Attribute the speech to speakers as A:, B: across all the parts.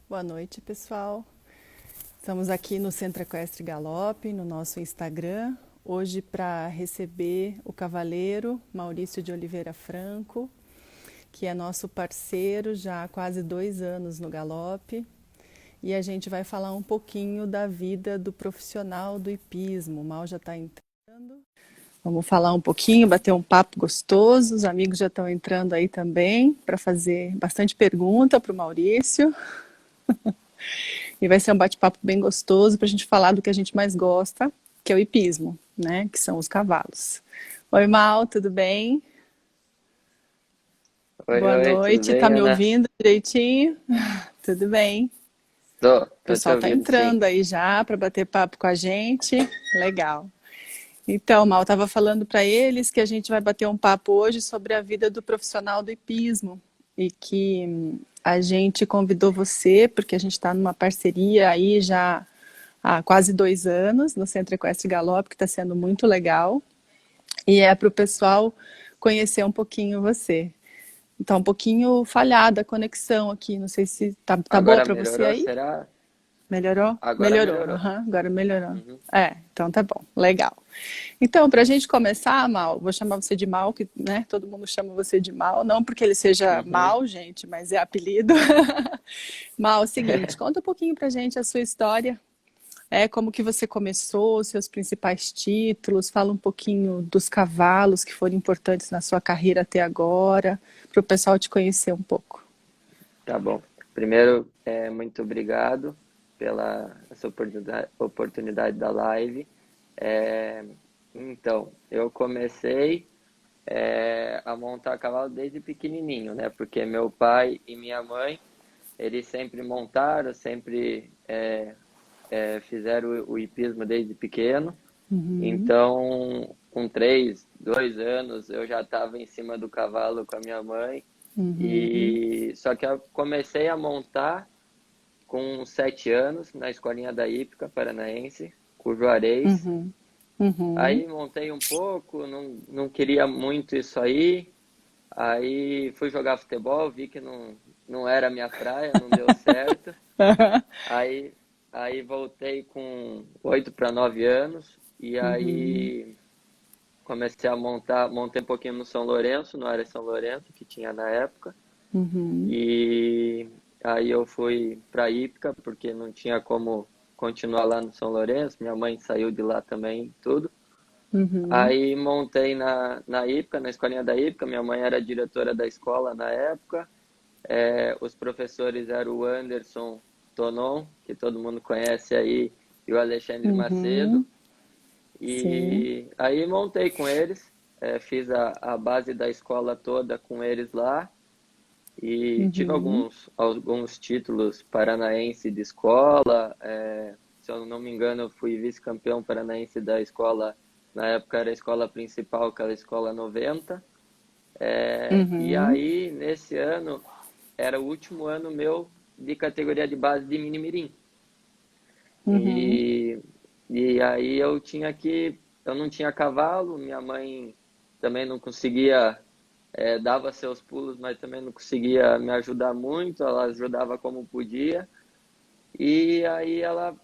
A: Boa noite, pessoal. Estamos aqui no Centro Equestre Galope, no nosso Instagram, hoje para receber o cavaleiro Maurício de Oliveira Franco, que é nosso parceiro já há quase 2 anos no galope. E a gente vai falar um pouquinho da vida do profissional do hipismo. O Mal já está entrando. Vamos falar um pouquinho, bater um papo gostoso. Os amigos já estão entrando aí também para fazer bastante pergunta para o Maurício. E vai ser um bate-papo bem gostoso para a gente falar do que a gente mais gosta, que é o hipismo, né? Que são os cavalos. Oi, Mal, tudo bem?
B: Oi,
A: Boa
B: oi, tudo
A: noite.
B: bem,
A: Tá me
B: Ana?
A: ouvindo direitinho? Tudo bem. O
B: Tô te
A: pessoal tá
B: ouvindo, sim.
A: entrando aí já para bater papo com a gente. Legal. Então, Mal, estava falando para eles que a gente vai bater um papo hoje sobre a vida do profissional do hipismo e que a gente convidou você porque a gente está numa parceria aí já há quase 2 anos no Centro Equestre Galope, que está sendo muito legal, e é para o pessoal conhecer um pouquinho você. Então, um pouquinho falhada a conexão aqui, não sei se tá boa
B: Agora
A: para você
B: melhorou,
A: aí?
B: será?
A: Melhorou?
B: Agora
A: Melhorou,
B: melhorou.
A: aham, agora melhorou.
B: Uhum.
A: Então tá bom, legal. Então, para a gente começar, Mal, vou chamar você de Mal, que né, todo mundo chama você de Mal, não porque ele seja
B: Uhum.
A: mal, gente, mas é apelido. Mal, é o seguinte, conta um pouquinho pra gente a sua história. Como que você começou, os seus principais títulos, fala um pouquinho dos cavalos que foram importantes na sua carreira até agora, para o pessoal te conhecer um pouco.
B: Tá bom. Primeiro, muito obrigado pela essa oportunidade da live. É, então, eu comecei a montar cavalo desde pequenininho, né? Porque meu pai e minha mãe, eles sempre montaram, sempre fizeram o hipismo desde pequeno.
A: Uhum,
B: Então, com 2 anos, eu já estava em cima do cavalo com a minha mãe.
A: uhum,
B: E só que eu comecei a montar com 7 anos na escolinha da Hípica Paranaense, com o Juarez.
A: uhum, uhum,
B: Aí montei um pouco, não queria muito isso aí. Aí fui jogar futebol, vi que não era a minha praia, não deu certo. Aí, aí voltei com 8 para 9 anos e
A: uhum,
B: aí comecei a montar, montei um pouquinho no São Lourenço, no área São Lourenço, que tinha na época.
A: uhum,
B: E aí eu fui para Ípica, porque não tinha como continuar lá no São Lourenço. Minha mãe saiu de lá também, tudo.
A: uhum,
B: Aí montei na Ípica, na escolinha da Ípica. Minha mãe era diretora da escola na época. Os professores eram o Anderson Tonon, que todo mundo conhece aí, e o Alexandre Macedo.
A: uhum, sim,
B: E aí montei com eles, fiz a base da escola toda com eles lá e tive
A: uhum,
B: alguns títulos paranaense de escola. Se eu não me engano, eu fui vice-campeão paranaense da escola, na época era a escola principal, aquela escola 90. E
A: uhum,
B: aí, nesse ano, era o último ano meu de categoria de base de mini-mirim.
A: uhum,
B: E, e aí eu não tinha cavalo, minha mãe também não conseguia, dava seus pulos, mas também não conseguia me ajudar muito, ela ajudava como podia. E aí ela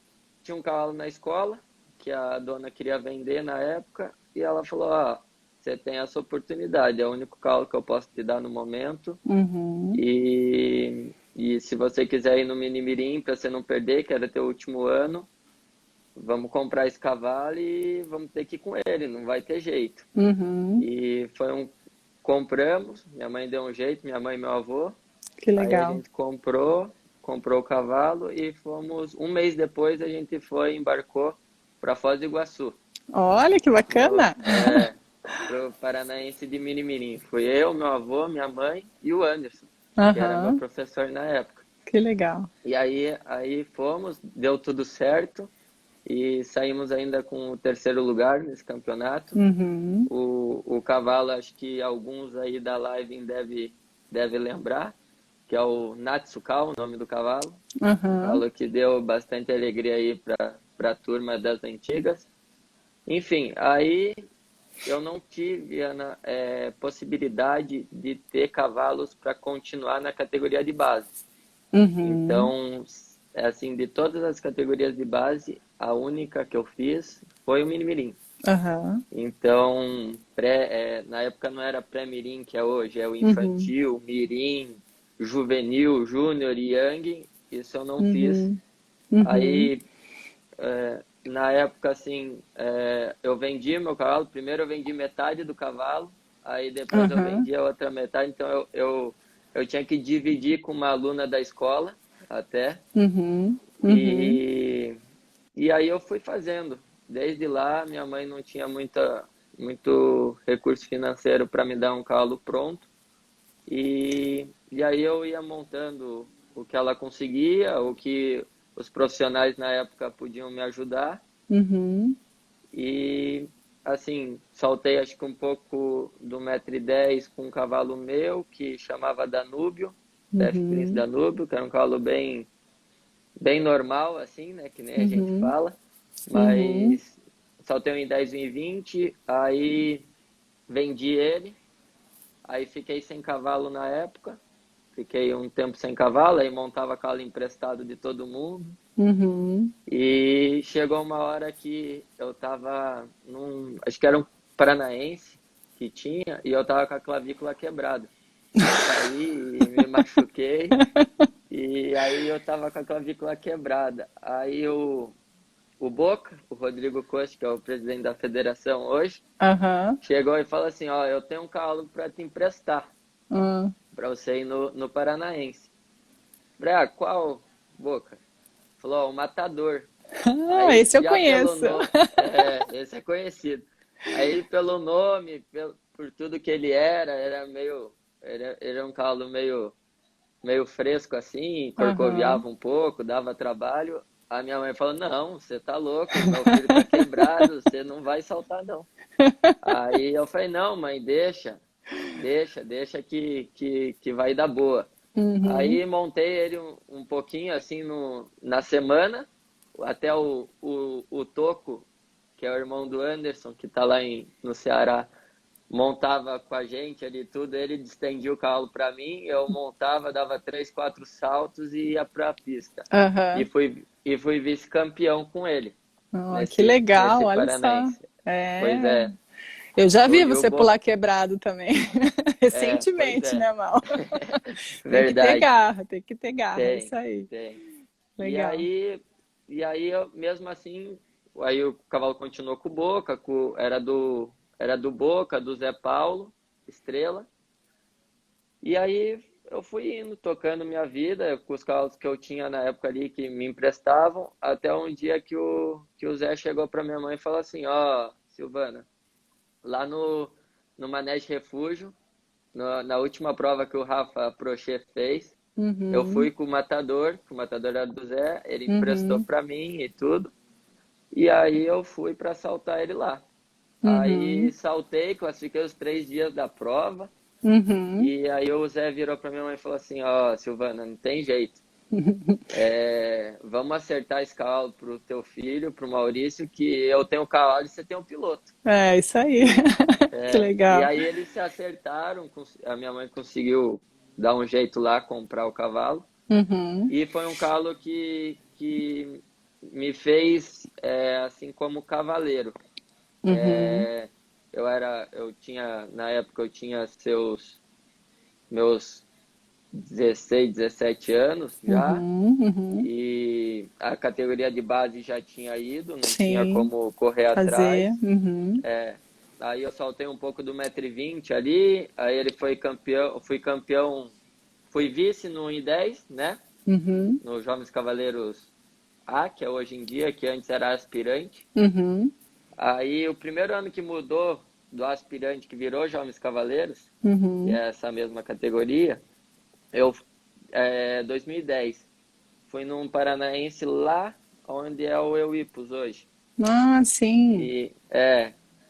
B: tinha um cavalo na escola, que a dona queria vender na época, e ela falou, você tem essa oportunidade, é o único cavalo que eu posso te dar no momento,
A: uhum,
B: e se você quiser ir no Minimirim para você não perder, que era teu último ano, vamos comprar esse cavalo e vamos ter que ir com ele, não vai ter jeito.
A: uhum.
B: E compramos, minha mãe deu um jeito, minha mãe e meu avô,
A: Que
B: aí a
A: legal.
B: gente comprou o cavalo e fomos, um mês depois a gente embarcou para Foz do Iguaçu,
A: Olha que
B: pro,
A: bacana.
B: é, pro Paranaense de Minimirim. Fui eu, meu avô, minha mãe e o Anderson, que era meu
A: Aham,
B: professor na época.
A: que legal.
B: E aí fomos, deu tudo certo e saímos ainda com o terceiro lugar nesse campeonato.
A: Uhum,
B: O cavalo, acho que alguns aí da live deve lembrar, que é o Natsukal, o nome do cavalo. Um
A: aham,
B: cavalo que deu bastante alegria aí para a turma das antigas. Enfim, aí eu não tive a possibilidade de ter cavalos para continuar na categoria de base.
A: Uhum.
B: Então, assim, de todas as categorias de base, a única que eu fiz foi o Mini-Mirim.
A: Aham.
B: Então, na época não era pré-mirim, que é hoje, é o
A: Uhum.
B: infantil, mirim, juvenil, júnior e young. Isso eu não fiz.
A: Uhum. Uhum.
B: Aí, na época, assim, eu vendi meu cavalo. Primeiro eu vendi metade do cavalo, aí depois eu
A: Aham.
B: vendi a outra metade. Então, eu tinha que dividir com uma aluna da escola, até.
A: Uhum. Uhum.
B: E, e aí eu fui fazendo. Desde lá, minha mãe não tinha muito recurso financeiro para me dar um calo pronto. E aí eu ia montando o que ela conseguia, o que os profissionais na época podiam me ajudar.
A: Uhum.
B: E assim, saltei acho que um pouco do 1,10 m com um cavalo meu que chamava Danúbio, Deaf Prince
A: Uhum.
B: Danúbio, que era um cavalo bem normal, assim, né? Que nem a gente
A: Uhum.
B: fala.
A: Uhum.
B: Mas saltei um em 10, um em 20, aí vendi ele, aí fiquei sem cavalo na época. Fiquei um tempo sem cavalo, aí montava cavalo emprestado de todo mundo.
A: Uhum.
B: E chegou uma hora que eu tava acho que era um paranaense que tinha, e eu tava com a clavícula quebrada. Eu caí e me machuquei, e aí eu tava com a clavícula quebrada. Aí o Boca, o Rodrigo Costa, que é o presidente da federação hoje,
A: Aham.
B: chegou e falou assim, ó, eu tenho um cavalo para te emprestar,
A: Ah.
B: para você ir no Paranaense. Falei, qual, Boca? Falou, ó, o Matador.
A: Ah,
B: Aí,
A: esse eu
B: já pelo
A: conheço.
B: nome, esse é conhecido. Aí, pelo nome, por tudo que ele era um cavalo meio fresco assim,
A: Aham.
B: corcoviava um pouco, dava trabalho. A minha mãe falou, não, você tá louco, meu filho tá quebrado, você não vai saltar não. Aí eu falei, não, mãe, deixa que vai dar boa.
A: Uhum.
B: Aí montei ele um pouquinho assim na semana, até o Toco, que é o irmão do Anderson, que tá lá no Ceará, montava com a gente ali tudo, ele estendia o cavalo para mim, eu montava, dava 3, 4 saltos e ia para a pista. E
A: Aham.
B: fui vice-campeão com ele,
A: Ah, que
B: nesse
A: legal, olha só.
B: Paranaense. Pois
A: É.
B: é,
A: Eu já vi
B: e o
A: você
B: Boca,
A: pular quebrado também.
B: pois
A: Recentemente,
B: é,
A: né, Mal? Tem que ter
B: verdade,
A: garra, tem que ter garra, é isso
B: tem,
A: aí.
B: tem. E
A: Legal.
B: aí, e aí mesmo assim, aí o cavalo continuou com o Boca, era do Boca, do Zé Paulo, Estrela. E aí eu fui indo, tocando minha vida com os cavalos que eu tinha na época ali que me emprestavam, até um dia que o Zé chegou para minha mãe e falou assim, ó, Silvana, lá no Manege Refúgio, na última prova que o Rafa Prochet fez, eu
A: Uhum.
B: fui com o matador, que o matador era do Zé, ele emprestou
A: Uhum.
B: para mim e tudo. E aí eu fui para saltar ele lá. Aí
A: Uhum.
B: saltei, classifiquei os 3 dias da prova.
A: Uhum.
B: E aí o Zé virou para minha mãe e falou assim, ó, Silvana, não tem jeito. Vamos acertar esse cavalo pro teu filho, pro Maurício, que eu tenho o cavalo e você tem o piloto.
A: É isso aí.
B: E,
A: Que
B: e
A: legal.
B: aí eles se acertaram, a minha mãe conseguiu dar um jeito lá, comprar o cavalo.
A: Uhum.
B: E foi um cavalo que me fez, assim, como cavaleiro.
A: Uhum.
B: Na época eu tinha meus 16, 17 anos já,
A: Uhum. Uhum.
B: e a categoria de base já tinha ido, não tinha
A: Sim,
B: como correr
A: fazer.
B: atrás.
A: Uhum.
B: Aí eu saltei um pouco do 1,20 m ali, aí ele foi campeão, fui vice no 1,10 m, né?
A: Uhum.
B: No Jovens Cavaleiros A, que é hoje em dia, que antes era aspirante.
A: Uhum.
B: Aí o primeiro ano que mudou do aspirante que virou Jovens Cavaleiros, que
A: Uhum.
B: é essa mesma categoria, eu 2010 fui num paranaense lá onde é o Euipos hoje.
A: Ah, sim.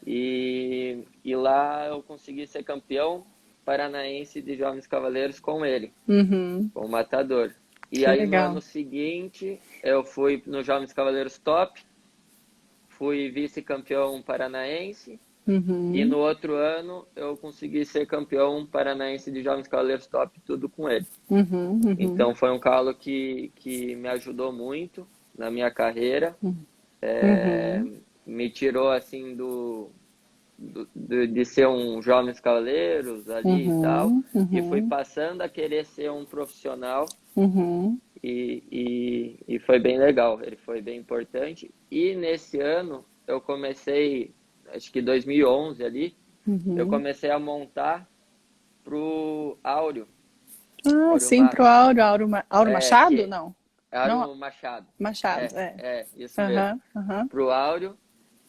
B: E e lá eu consegui ser campeão paranaense de Jovens Cavaleiros com ele,
A: Uhum.
B: com o Matador. E
A: Que
B: aí no ano
A: legal.
B: seguinte eu fui no Jovens Cavaleiros Top, fui vice-campeão paranaense. E no
A: Uhum.
B: outro ano eu consegui ser campeão paranaense de jovens cavaleiros top, tudo com ele.
A: Uhum. Uhum.
B: Então foi um cavalo que me ajudou muito na minha carreira, é,
A: Uhum.
B: me tirou assim de ser um jovens cavaleiros ali e tal,
A: Uhum.
B: e fui
A: Uhum.
B: passando a querer ser um profissional
A: Uhum.
B: e foi bem legal, ele foi bem importante. E nesse ano eu comecei, acho que 2011 ali, eu
A: Uhum.
B: comecei a montar pro Áureo,
A: Ah,
B: Áureo
A: sim, pro
B: Matos,
A: Áureo, Áureo Machado?
B: que
A: Não. Não,
B: Áureo Machado,
A: Machado, é.
B: isso mesmo,
A: Aham, aham.
B: pro Áureo,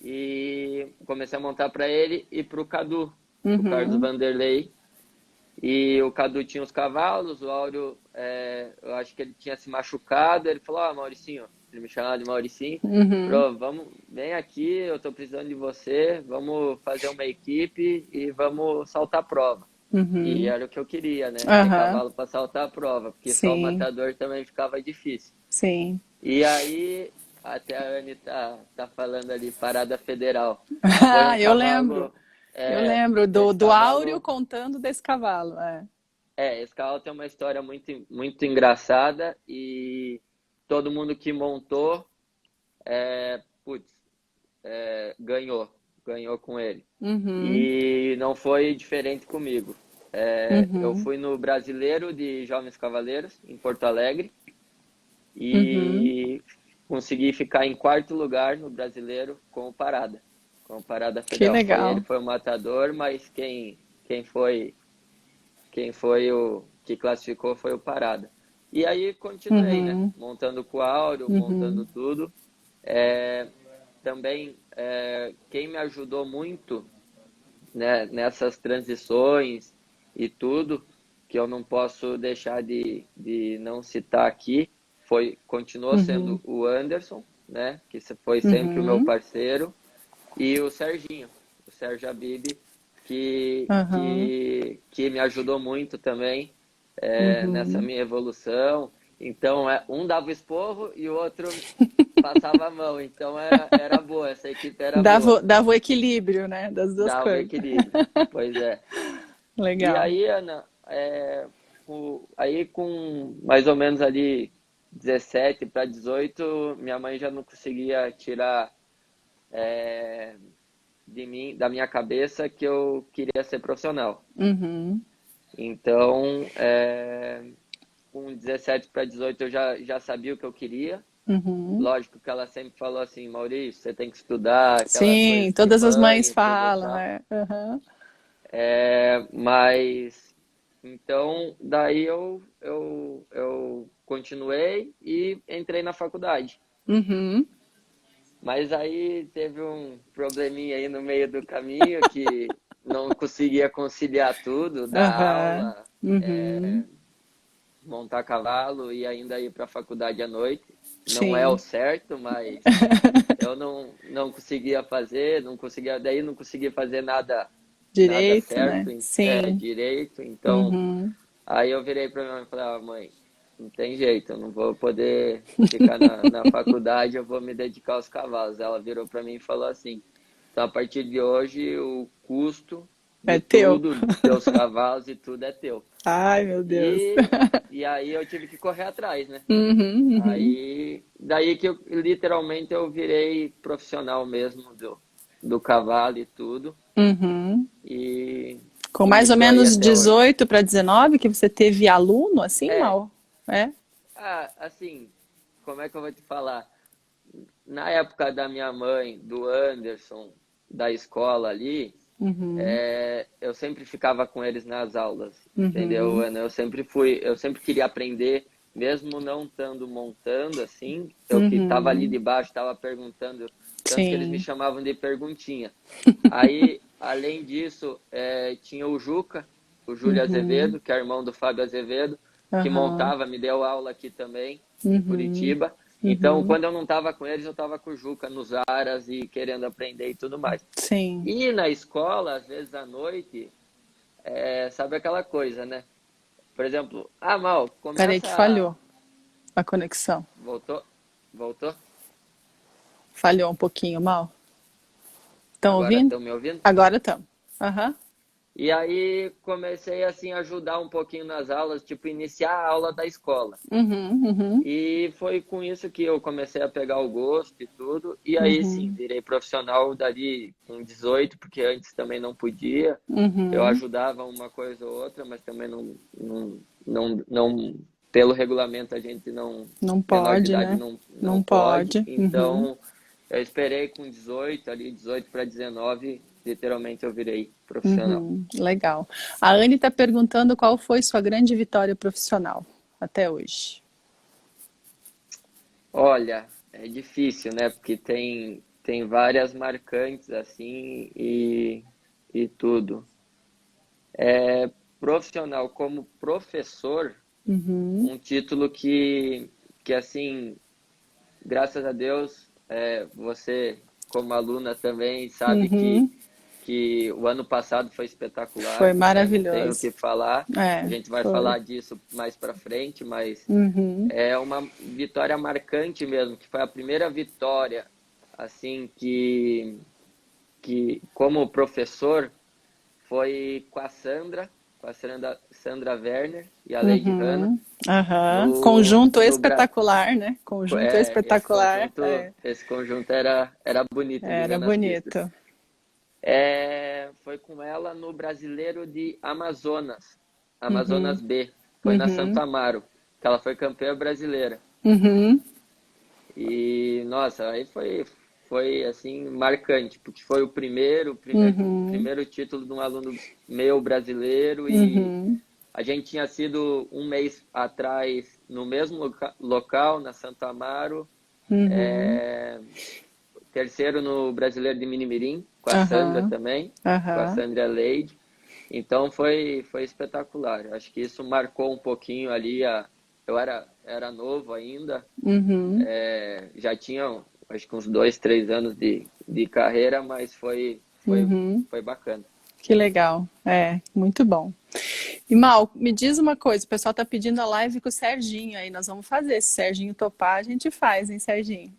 B: e comecei a montar para ele e pro Cadu, o Carlos
A: Uhum.
B: Vanderlei. E o Cadu tinha os cavalos, o Áureo, eu acho que ele tinha se machucado. Ele falou: Ó, Mauricinho, ele me chamava de Mauricinho,
A: Uhum.
B: falou: vamos, vem aqui, eu tô precisando de você, vamos fazer uma equipe e vamos saltar a prova. E
A: Uhum.
B: era o que eu queria, né? Ter
A: Aham.
B: cavalo para saltar a prova, porque só o
A: Sim,
B: matador também ficava difícil.
A: sim.
B: E aí, até a Anne tá falando ali, Parada Federal. Foi um
A: Ah, eu lembro.
B: cavalo,
A: Eu lembro
B: esse
A: do Áureo
B: cavalo
A: contando desse cavalo. É.
B: esse carro tem uma história muito engraçada e todo mundo que montou, putz, ganhou com ele.
A: Uhum.
B: E não foi diferente comigo. Eu
A: Uhum.
B: fui no Brasileiro de Jovens Cavaleiros, em Porto Alegre,
A: Uhum.
B: e consegui ficar em quarto lugar no Brasileiro com o Parada. Com o Parada
A: Que
B: Federal. Foi ele,
A: legal.
B: foi o matador, mas quem foi quem foi o que classificou foi o Parada. E aí continuei, né?
A: Uhum.
B: Montando com o áudio, montando
A: Uhum.
B: tudo. Também quem me ajudou muito, né, nessas transições e tudo, que eu não posso deixar de não citar aqui, continuou sendo
A: Uhum.
B: o Anderson, né? Que foi sempre o meu
A: Uhum.
B: parceiro, e o Sérgio Abib,
A: Uhum.
B: que me ajudou muito também nessa
A: Uhum.
B: minha evolução. Então, um dava o esporro e o outro passava a mão. Então, era boa, essa equipe era boa,
A: Dava o equilíbrio, né, das duas
B: dava
A: coisas.
B: equilíbrio. Pois é. E
A: Legal.
B: aí, Ana, aí com mais ou menos ali 17 para 18, minha mãe já não conseguia tirar da minha cabeça que eu queria ser profissional.
A: Uhum.
B: Então, com 17 para 18 eu já sabia o que eu queria.
A: Uhum.
B: Lógico que ela sempre falou assim, Maurício, você tem que estudar, aquelas
A: Sim,
B: coisas de
A: todas as mães
B: mãe e tudo e
A: falam,
B: tal.
A: né? Uhum.
B: Mas, então, daí eu continuei e entrei na faculdade.
A: Uhum.
B: Mas aí teve um probleminha aí no meio do caminho que não conseguia conciliar tudo, dar
A: Aham.
B: aula,
A: Uhum.
B: montar cavalo e ainda ir para a faculdade à noite. Não é o
A: Sim.
B: certo, mas eu não conseguia fazer, daí não conseguia fazer nada
A: Direito, né?
B: certo,
A: Sim.
B: direito. Então,
A: Uhum.
B: aí eu virei para minha mãe e falei: ah, mãe, não tem jeito, eu não vou poder ficar na faculdade, eu vou me dedicar aos cavalos. Ela virou para mim e falou assim: então, a partir de hoje, o custo
A: É
B: de
A: teu.
B: tudo, dos teus cavalos e tudo é teu.
A: Ai, meu Deus.
B: E aí eu tive que correr atrás, né?
A: Uhum, uhum.
B: Aí, daí que literalmente eu virei profissional mesmo do cavalo e tudo.
A: Uhum.
B: E,
A: Com mais
B: e
A: ou
B: tô aí
A: menos
B: até hoje.
A: 18 para 19 que você teve aluno, assim,
B: É,
A: mal? É?
B: assim, como é que eu vou te falar? Na época da minha mãe, do Anderson, da escola ali,
A: Uhum,
B: eu sempre ficava com eles nas aulas, entendeu,
A: uhum,
B: Ana? Eu sempre queria aprender, mesmo não estando montando, assim, eu que estava ali
A: uhum.
B: debaixo, estava perguntando, tanto que eles me
A: Sim.
B: chamavam de perguntinha. Aí, além disso, tinha o Juca, o Júlio
A: Uhum,
B: Azevedo, que é irmão do Fábio Azevedo, que
A: aham,
B: montava, me deu aula aqui também, em
A: uhum,
B: Curitiba. Então,
A: uhum.
B: quando eu não estava com eles, eu estava com o Juca nos aras e querendo aprender e tudo mais.
A: Sim.
B: E na escola, às vezes à noite, sabe aquela coisa, né? Por exemplo, Mal,
A: Peraí que
B: começa.
A: falhou a conexão.
B: Voltou? Voltou?
A: Falhou um pouquinho, mal. Estão
B: Agora
A: ouvindo?
B: estão me ouvindo?
A: Agora estamos. Aham.
B: E aí comecei assim a ajudar um pouquinho nas aulas, tipo iniciar a aula da escola.
A: Uhum, uhum,
B: E foi com isso que eu comecei a pegar o gosto e tudo. E aí sim,
A: uhum,
B: virei profissional dali com 18, porque antes também não podia. Eu
A: uhum.
B: ajudava uma coisa ou outra, mas também não pelo regulamento a gente não,
A: Não
B: menor de
A: pode,
B: idade
A: né?
B: não
A: Não
B: pode.
A: pode. Uhum,
B: Então, eu esperei com 18, ali 18 para 19, literalmente eu virei profissional.
A: uhum. Legal. A Anne está perguntando qual foi sua grande vitória profissional até hoje.
B: Olha, é difícil, né? Porque tem várias marcantes assim e tudo. Profissional como professor,
A: Uhum,
B: um título que assim, graças a Deus, você como aluna também sabe
A: uhum.
B: que o ano passado foi
A: Foi
B: espetacular, né? Não tenho o
A: maravilhoso.
B: que falar. A
A: É,
B: gente vai
A: foi.
B: falar disso mais para frente, mas
A: Uhum,
B: é uma vitória marcante mesmo, que foi a primeira vitória assim que como professor foi com a Sandra Werner e a Lady Hanna
A: uhum, aham.
B: no
A: Conjunto
B: no Bra-
A: espetacular, né? Conjunto espetacular. É,
B: esse conjunto era bonito de
A: era
B: ver nas pistas.
A: bonito.
B: Foi com ela no Brasileiro de Amazonas,
A: Uhum,
B: Amazonas B. Foi na Santo
A: uhum,
B: Amaro, que ela foi campeã brasileira.
A: uhum,
B: E, nossa, aí foi assim, marcante, porque foi o
A: uhum,
B: primeiro título de um aluno meu brasileiro e
A: uhum,
B: a gente tinha sido um mês atrás no mesmo local, na Santo Amaro,
A: uhum,
B: é, terceiro no Brasileiro de Minimirim, com a Sandra
A: aham,
B: também, com a
A: aham,
B: Sandra Leide. Então foi espetacular. Acho que isso marcou um pouquinho ali. Eu era novo ainda,
A: uhum,
B: já tinha acho que uns 2, 3 anos de carreira, mas
A: uhum.
B: foi bacana.
A: Que legal. É, muito bom. E Mal, me diz uma coisa, o pessoal tá pedindo a live com o Serginho aí, nós vamos fazer. Se o Serginho topar, a gente faz, hein, Serginho?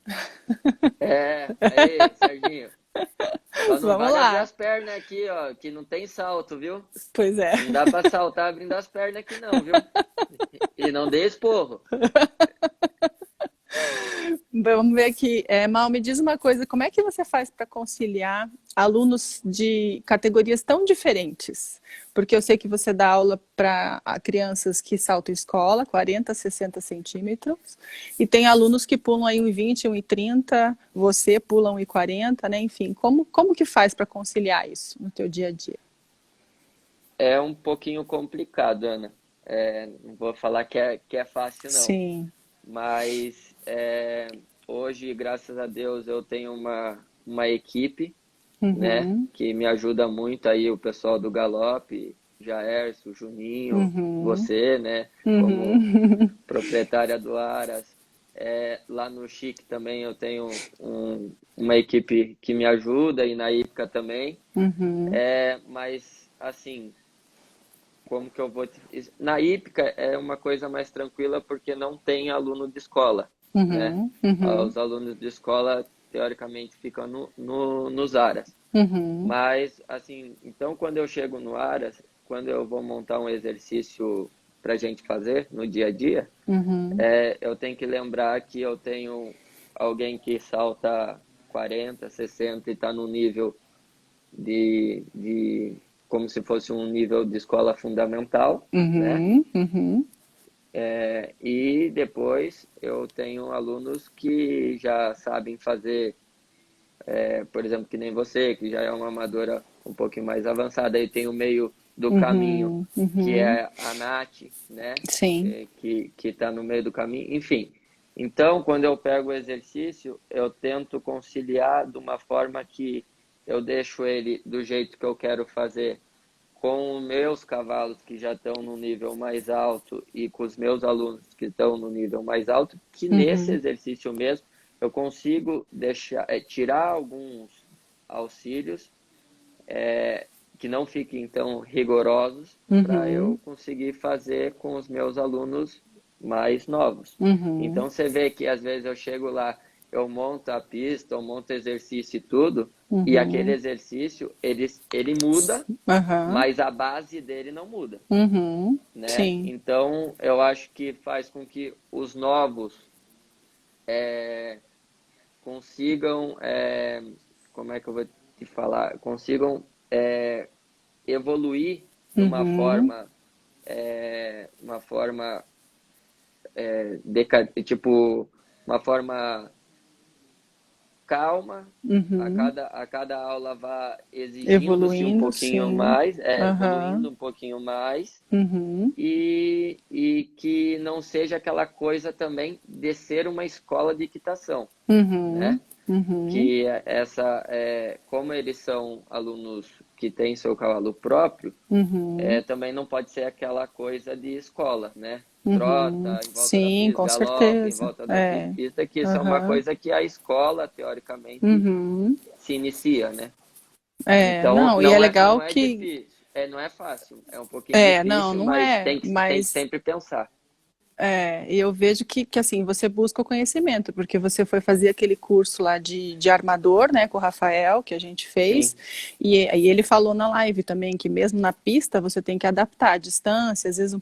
B: Aí, Serginho, só não
A: Vamos
B: vale abrir
A: lá.
B: as pernas aqui, ó, que não tem salto, viu?
A: Pois é.
B: Não dá pra saltar abrindo as pernas aqui não, viu? E não dê esporro.
A: Vamos ver aqui. Mal, me diz uma coisa, como é que você faz para conciliar alunos de categorias tão diferentes? Porque eu sei que você dá aula para crianças que saltam escola, 40, 60 centímetros, e tem alunos que pulam aí 1,20, 1,30, você pula 1,40, né? Enfim, como que faz para conciliar isso no teu dia a dia?
B: É um pouquinho complicado, Ana. Não vou falar que é fácil, não.
A: Sim.
B: Mas hoje, graças a Deus, eu tenho uma equipe, né,
A: Uhum,
B: que me ajuda muito aí, o pessoal do Galope, Jaerso, Juninho,
A: uhum,
B: você, né, como
A: uhum,
B: proprietária do Aras. Lá no Chique também eu tenho uma equipe que me ajuda e na Ípica também.
A: uhum,
B: Mas, assim, como que eu vou na hípica é uma coisa mais tranquila porque não tem aluno de escola, né?
A: uhum, uhum,
B: Os alunos de escola teoricamente ficam nos aras.
A: uhum,
B: Mas assim, então quando eu chego no aras, quando eu vou montar um exercício para a gente fazer no dia a dia,
A: uhum.
B: eu tenho que lembrar que eu tenho alguém que salta 40, 60 e está no nível de como se fosse um nível de escola fundamental, né?
A: Uhum, uhum,
B: E depois eu tenho alunos que já sabem fazer, por exemplo, que nem você, que já é uma amadora um pouquinho mais avançada, e tem o meio do caminho,
A: uhum,
B: que
A: uhum.
B: é a Nath, né?
A: Sim.
B: Que está no meio do caminho, enfim. Então, quando eu pego o exercício, eu tento conciliar de uma forma que eu deixo ele do jeito que eu quero fazer com os meus cavalos que já estão no nível mais alto e com os meus alunos que estão no nível mais alto, que nesse
A: Uhum,
B: exercício mesmo eu consigo tirar alguns auxílios que não fiquem tão rigorosos para eu
A: uhum,
B: conseguir fazer com os meus alunos mais novos.
A: uhum,
B: Então você vê que às vezes eu chego lá, eu monto a pista, eu monto exercício e tudo, e aquele
A: Uhum.
B: exercício, ele muda,
A: Aham.
B: mas a base dele não muda,
A: Uhum.
B: né?
A: Sim.
B: Então, eu acho que faz com que os novos consigam, como é que eu vou te falar? Consigam evoluir de
A: Uhum.
B: uma forma, tipo, uma forma calma,
A: Uhum.
B: a cada aula vá exigindo-se um
A: Evoluindo,
B: pouquinho
A: sim.
B: mais,
A: Aham.
B: evoluindo um pouquinho mais,
A: Uhum.
B: e que não seja aquela coisa também de ser uma escola de equitação, né?
A: Uhum. Uhum.
B: Que como eles são alunos que têm seu cavalo próprio,
A: Uhum.
B: também não pode ser aquela coisa de escola, né?
A: Uhum.
B: Trota em volta da
A: Sim,
B: pista,
A: com
B: galope em
A: certeza.
B: volta da
A: É.
B: pista, que isso é uma
A: Aham.
B: coisa que a escola, teoricamente,
A: Uhum.
B: se inicia, né?
A: É,
B: Então,
A: não, e é
B: não
A: legal
B: é
A: que.
B: difícil, não é fácil, é um pouquinho
A: Não,
B: difícil,
A: não
B: mas
A: é,
B: tem que
A: mas
B: sempre pensar.
A: e eu vejo que assim, você busca o conhecimento, porque você foi fazer aquele curso lá de armador, né, com o Rafael, que a gente fez,
B: Sim,
A: e ele falou na live também que mesmo na pista você tem que adaptar a distância, às vezes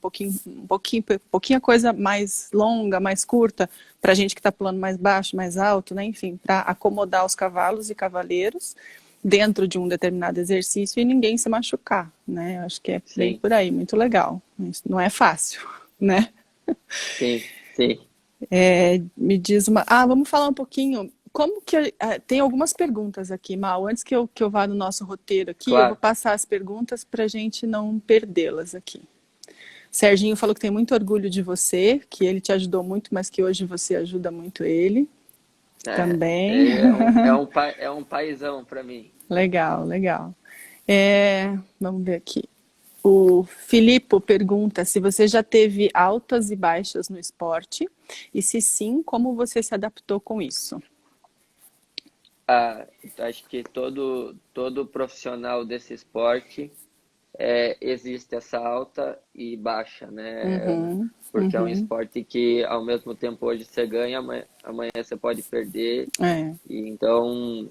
A: pouquinho a coisa mais longa, mais curta, para a gente que está pulando mais baixo, mais alto, né, enfim, para acomodar os cavalos e cavaleiros dentro de um determinado exercício e ninguém se machucar, né, eu acho que é bem
B: sim,
A: por aí, muito legal, isso não é fácil, né?
B: sim, sim.
A: Me diz uma. Ah, vamos falar um pouquinho. Como que. Tem algumas perguntas aqui, Mal. Antes que eu vá no nosso roteiro aqui, eu vou
B: Claro.
A: passar as perguntas para a gente não perdê-las aqui. Serginho falou que tem muito orgulho de você, que ele te ajudou muito, mas que hoje você ajuda muito ele também.
B: É um paizão para mim.
A: Legal, legal. Vamos ver aqui. O Filipe pergunta se você já teve altas e baixas no esporte e se sim, como você se adaptou com isso?
B: Ah, acho que todo profissional desse esporte existe essa alta e baixa, né, Ana?
A: Uhum,
B: Porque é um
A: uhum,
B: esporte que, ao mesmo tempo, hoje você ganha, amanhã você pode perder.
A: é,
B: E então,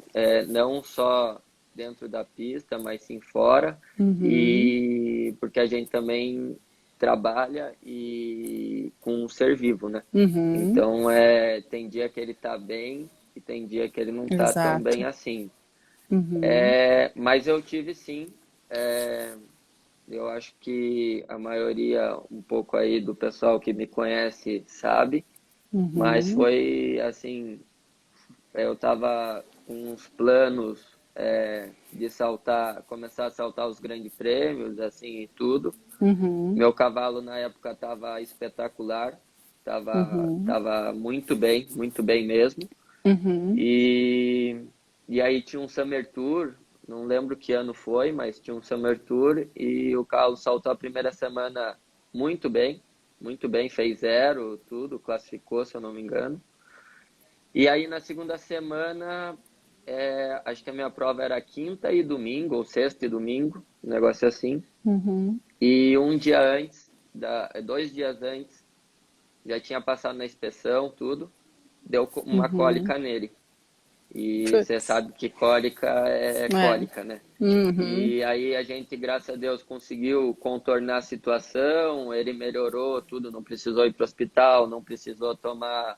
B: não só dentro da pista, mas sim fora.
A: uhum,
B: E porque a gente também trabalha com um ser vivo, né?
A: uhum,
B: Então, tem dia que ele tá bem e tem dia que ele não tá tão bem
A: exato.
B: assim.
A: Uhum,
B: Mas eu tive sim. Eu acho que a maioria, um pouco aí do pessoal que me conhece sabe, mas
A: uhum,
B: foi assim, eu estava com uns planos de saltar, começar a saltar os grandes prêmios, assim, e tudo.
A: uhum,
B: Meu cavalo na época estava espetacular,
A: uhum,
B: tava muito bem mesmo.
A: uhum,
B: E, e aí tinha um Summer Tour, não lembro que ano foi, mas tinha um Summer Tour e o Carlos saltou a primeira semana muito bem, fez zero, tudo, classificou, se eu não me engano. E aí na segunda semana, acho que a minha prova era quinta e domingo, ou sexta e domingo, um negócio assim.
A: uhum,
B: E um dia antes, 2 dias antes, já tinha passado na inspeção, tudo, deu uma
A: uhum.
B: cólica nele. E você
A: Putz,
B: sabe que cólica é
A: é,
B: cólica, né?
A: uhum,
B: E aí a gente, graças a Deus, conseguiu contornar a situação, ele melhorou tudo, não precisou ir para o hospital, não precisou tomar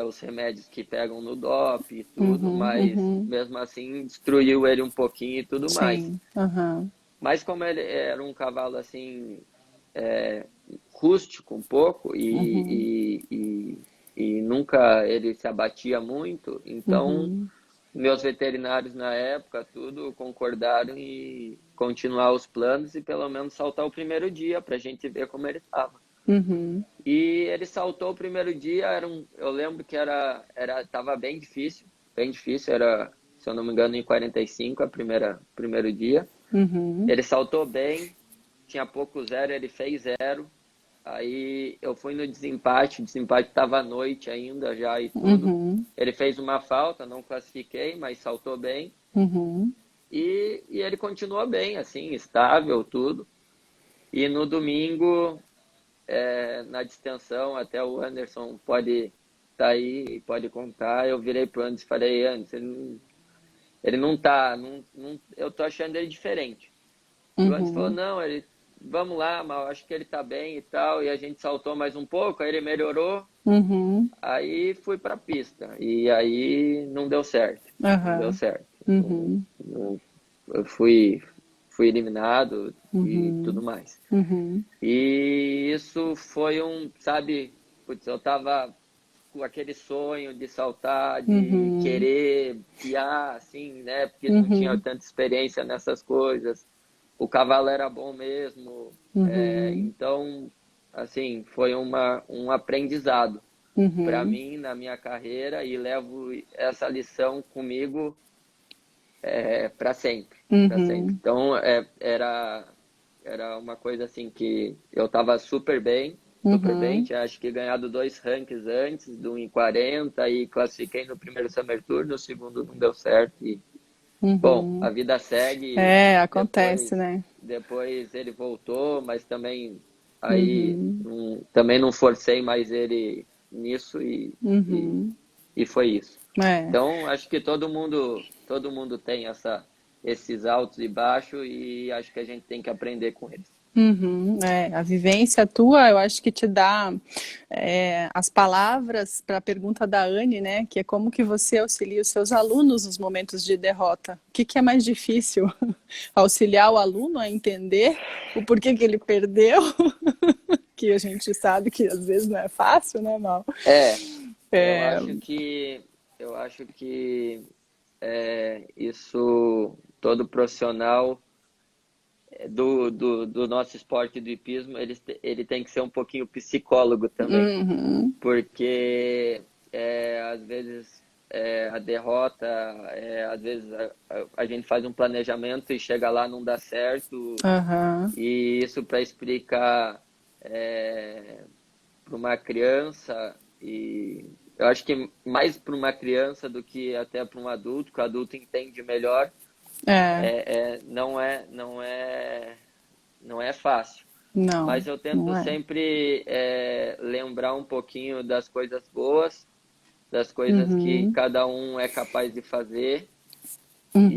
B: os remédios que pegam no DOP e tudo,
A: uhum,
B: mas
A: uhum,
B: mesmo assim destruiu ele um pouquinho e tudo mais.
A: sim, aham,
B: Mas como ele era um cavalo assim, rústico um pouco
A: uhum,
B: e nunca ele se abatia muito, então
A: uhum,
B: meus veterinários na época, tudo concordaram em continuar os planos e pelo menos saltar o primeiro dia para a gente ver como ele estava.
A: uhum,
B: E ele saltou o primeiro dia, eu lembro que tava bem difícil, era, se eu não me engano, em 45 primeiro dia.
A: uhum,
B: Ele saltou bem, tinha pouco zero, ele fez zero. Aí eu fui no desempate, o desempate estava à noite ainda já e tudo.
A: uhum,
B: Ele fez uma falta, não classifiquei, mas saltou bem.
A: uhum,
B: E ele continuou bem, assim, estável, tudo. E no domingo, na distensão, até o Anderson pode tá aí e pode contar. Eu virei pro Anderson e falei, Anderson, ele não tá, eu tô achando ele diferente. E o Anderson falou,
A: Uhum.
B: não, vamos lá, mas eu acho que ele tá bem e tal. E a gente saltou mais um pouco, aí ele melhorou.
A: Uhum.
B: Aí fui pra pista. E aí não deu certo. Não deu
A: Aham.
B: certo.
A: Uhum.
B: Eu fui eliminado e tudo
A: Uhum.
B: mais.
A: Uhum.
B: E isso foi sabe, putz, eu tava com aquele sonho de saltar, de
A: Uhum.
B: querer piar, assim, né? Porque não tinha
A: Uhum.
B: tanta experiência nessas coisas. O cavalo era bom mesmo.
A: Uhum.
B: Então, assim, foi um aprendizado para
A: Uhum.
B: mim na minha carreira e levo essa lição comigo para sempre, para sempre.
A: Uhum.
B: Então, era uma coisa assim que eu estava super bem,
A: Uhum.
B: tinha acho que ganhado 2 rankings antes do 1,40 e classifiquei no primeiro Summer Tour, no segundo não deu certo e, bom, a
A: Uhum.
B: vida segue,
A: É, acontece,
B: depois,
A: né?
B: depois ele voltou, mas também aí
A: Uhum.
B: também não forcei mais ele nisso e,
A: Uhum.
B: e foi isso.
A: É.
B: Então, acho que todo mundo tem esses altos e baixos e acho que a gente tem que aprender com eles.
A: Uhum, a vivência tua, eu acho que te dá as palavras para a pergunta da Anne, né? Que é como que você auxilia os seus alunos nos momentos de derrota. O que que é mais difícil? Auxiliar o aluno a entender o porquê que ele perdeu, que a gente sabe que às vezes não é fácil, né, Mal?
B: É, eu
A: É,
B: acho que isso todo profissional do nosso esporte do hipismo, ele tem que ser um pouquinho psicólogo também,
A: uhum,
B: porque às vezes a derrota, às vezes a gente faz um planejamento e chega lá não dá certo,
A: aham,
B: e isso para explicar para uma criança, e eu acho que mais para uma criança do que até para um adulto, que o adulto entende melhor,
A: é,
B: não é fácil.
A: não,
B: Mas eu tento
A: não é.
B: sempre lembrar um pouquinho das coisas boas, das coisas que
A: Uhum,
B: cada um é capaz de fazer
A: uhum,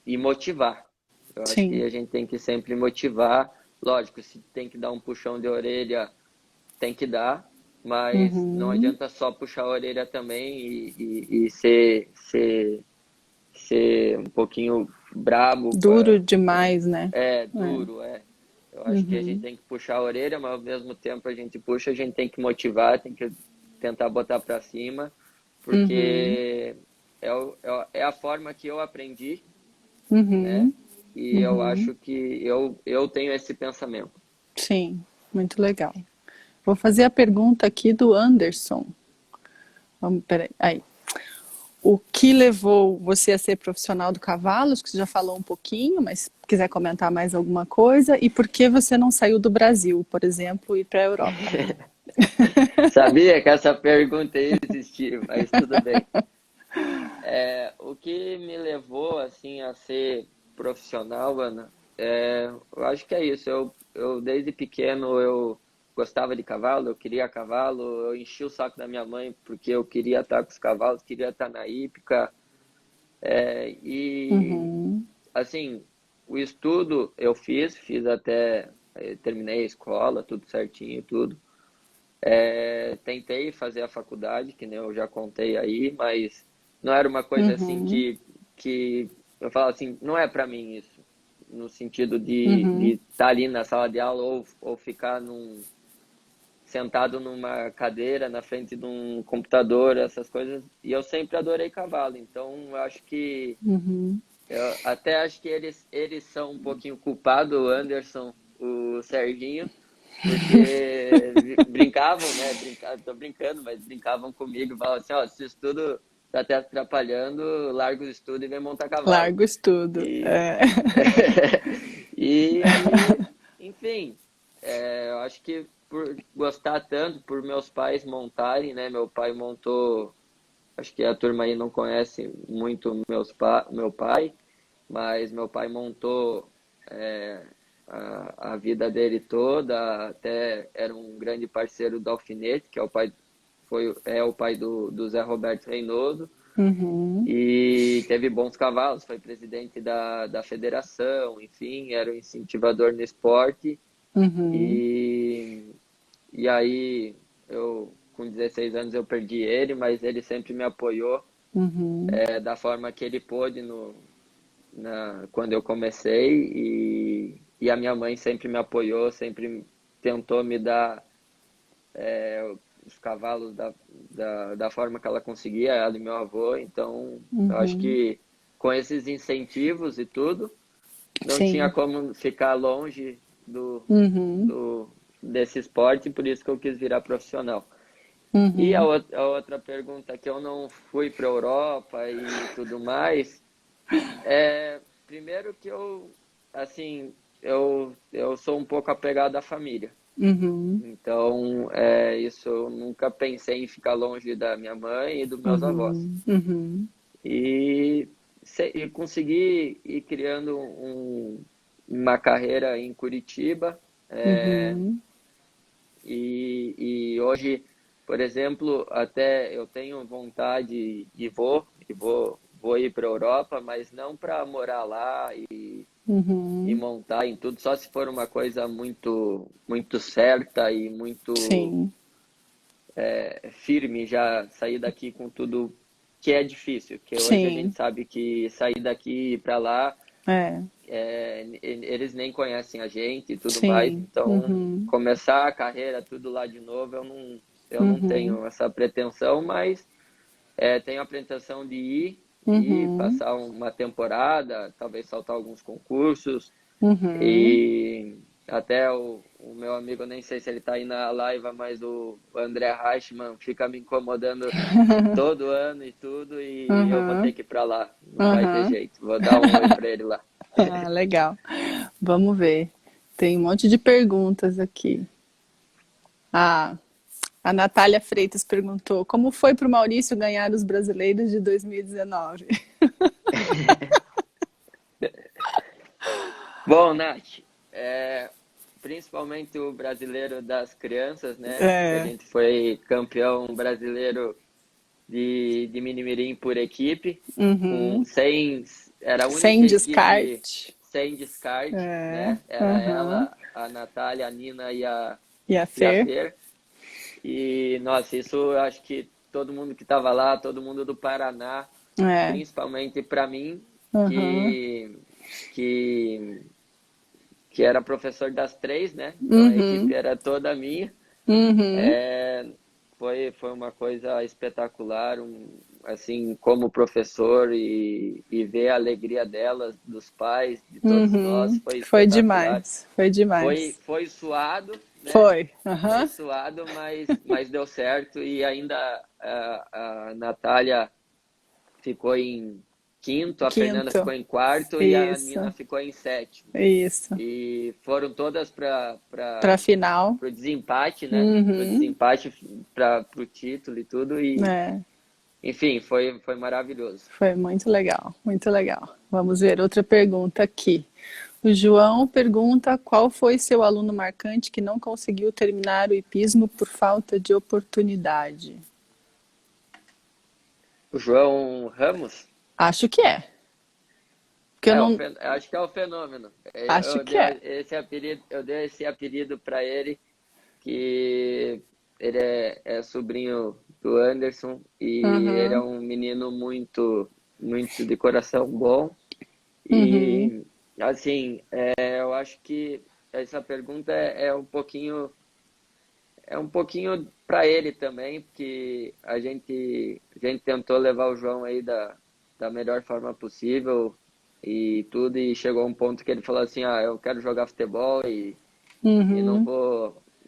B: e motivar. Eu acho que
A: sim,
B: a gente tem que sempre motivar. Lógico, se tem que dar um puxão de orelha, tem que dar, mas não
A: uhum.
B: adianta só puxar a orelha também e ser um pouquinho brabo,
A: Duro demais, né? É.
B: duro. Eu acho que a gente
A: Uhum,
B: tem que puxar a orelha, mas ao mesmo tempo a gente puxa, a gente tem que motivar, tem que tentar botar para cima,
A: uhum,
B: porque é a forma que eu aprendi, né?
A: uhum,
B: E eu
A: uhum.
B: acho que eu tenho esse pensamento.
A: Sim, muito legal. Vou fazer a pergunta aqui do Anderson. Vamos, peraí. Aí. O que levou você a ser profissional do cavalo? Acho que você já falou um pouquinho, mas se quiser comentar mais alguma coisa. E por que você não saiu do Brasil, por exemplo, e ir para a Europa?
B: Sabia que essa pergunta ia existir, mas tudo bem. O que me levou assim a ser profissional, Ana, eu acho que é isso. Eu desde pequeno eu gostava de cavalo, eu queria cavalo, eu enchi o saco da minha mãe porque eu queria estar com os cavalos, queria estar na hípica. E
A: Uhum,
B: assim, o estudo eu fiz até terminei a escola, tudo certinho, tudo. Tentei fazer a faculdade, que nem eu já contei aí, mas não era uma coisa assim
A: uhum,
B: que eu falo assim, não é para mim isso, no sentido de
A: uhum,
B: estar ali na sala de aula ou ficar sentado numa cadeira na frente de um computador, essas coisas. E eu sempre adorei cavalo, então eu acho que
A: uhum.
B: eu até acho que eles são um pouquinho culpados, o Anderson, o Serginho, porque brincavam, né? Tô brincando, mas brincavam comigo, falavam assim, ó, se o estudo tá te atrapalhando, larga o estudo e vem montar cavalo.
A: Largo estudo.
B: E,
A: É.
B: e aí, enfim, eu acho que por gostar tanto, por meus pais montarem, né? Meu pai montou, acho que a turma aí não conhece muito meu pai, mas meu pai montou a vida dele toda, até era um grande parceiro do alfinete, que é o pai é o pai do Zé Roberto Reynoso,
A: Uhum.
B: e teve bons cavalos, foi presidente da federação, enfim, era um incentivador no esporte.
A: Uhum.
B: E, e aí, com 16 anos, eu perdi ele, mas ele sempre me apoiou
A: Uhum.
B: da forma que ele pôde quando eu comecei. E a minha mãe sempre me apoiou, sempre tentou me dar os cavalos da forma que ela conseguia, ela e meu avô. Então, eu acho
A: Uhum.
B: que com esses incentivos e tudo, não tinha
A: Sim.
B: como ficar longe do,
A: Uhum.
B: do, desse esporte, por isso que eu quis virar profissional. E
A: Uhum.
B: a outra pergunta, que eu não fui para a Europa e tudo mais, primeiro que assim, eu sou um pouco apegado à família.
A: Uhum.
B: Então, isso eu nunca pensei em ficar longe da minha mãe e dos meus avós.
A: Uhum. Uhum.
B: E, e consegui ir criando uma carreira em Curitiba.
A: Uhum.
B: E hoje, por exemplo, até eu tenho vontade vou ir para a Europa, mas não para morar lá e
A: Uhum.
B: montar em tudo, só se for uma coisa muito, muito certa e muito
A: Sim.
B: firme, já sair daqui com tudo, que é difícil, que hoje a gente
A: Sim.
B: sabe que sair daqui e ir para lá,
A: É.
B: eles nem conhecem a gente e tudo mais,
A: Sim.
B: então
A: Uhum.
B: começar a carreira tudo lá de novo, eu não
A: Uhum.
B: tenho essa pretensão, mas tenho a pretensão de ir e
A: Uhum.
B: passar uma temporada, talvez saltar alguns concursos.
A: Uhum.
B: E até o meu amigo, nem sei se ele está aí na live, mas o André Reichmann fica me incomodando todo ano e tudo, e eu vou ter
A: Uhum.
B: que ir para lá. Não vai ter
A: Uhum.
B: jeito. Vou dar um oi para ele lá.
A: Ah, legal. Vamos ver. Tem um monte de perguntas aqui. Ah, a Natália Freitas perguntou: como foi para o Maurício ganhar os brasileiros de 2019?
B: Bom, Nath, principalmente o brasileiro das crianças, né? Que a
A: É,
B: gente foi campeão brasileiro de Minimirim por equipe,
A: uhum.
B: era a
A: Sem
B: única equipe
A: descarte.
B: sem descarte,
A: É,
B: né? Era
A: uhum.
B: ela, a Natália, a Nina
A: E a
B: e a
A: Fer?
B: Fer. E, nossa, isso eu acho que todo mundo que estava lá, todo mundo do Paraná,
A: É,
B: principalmente para mim,
A: uhum.
B: que, que, que era professor das três, né? Então a equipe
A: Uhum.
B: era toda minha.
A: Uhum.
B: É, foi uma coisa espetacular, assim, como professor e ver a alegria delas, dos pais, de todos nós,
A: Uhum.
B: foi
A: Foi
B: espetacular.
A: demais, foi demais.
B: Foi suado, né?
A: Foi.
B: Foi
A: Uhum.
B: suado, mas deu certo. E ainda a Natália ficou em quinto, a Fernanda
A: Quinto.
B: ficou em quarto e a Nina
A: Isso,
B: ficou em sétimo.
A: isso.
B: E foram todas para
A: Pra final.
B: o desempate, né? Para o
A: Uhum.
B: desempate, para o título e tudo. E,
A: É,
B: enfim, foi maravilhoso.
A: foi muito legal, muito legal. Vamos ver outra pergunta aqui. O João pergunta qual foi seu aluno marcante que não conseguiu terminar o hipismo por falta de oportunidade.
B: O João Ramos,
A: Acho que é. Porque eu não.
B: acho que é o fenômeno.
A: Acho que é.
B: Eu dei esse apelido para ele, que ele é sobrinho do Anderson e ele é
A: Uhum,
B: um menino muito, muito de coração bom.
A: uhum,
B: E, assim, eu acho que essa pergunta é um pouquinho para ele também, porque a gente tentou levar o João aí da melhor forma possível e tudo, e chegou um ponto que ele falou assim, eu quero jogar futebol e
A: uhum,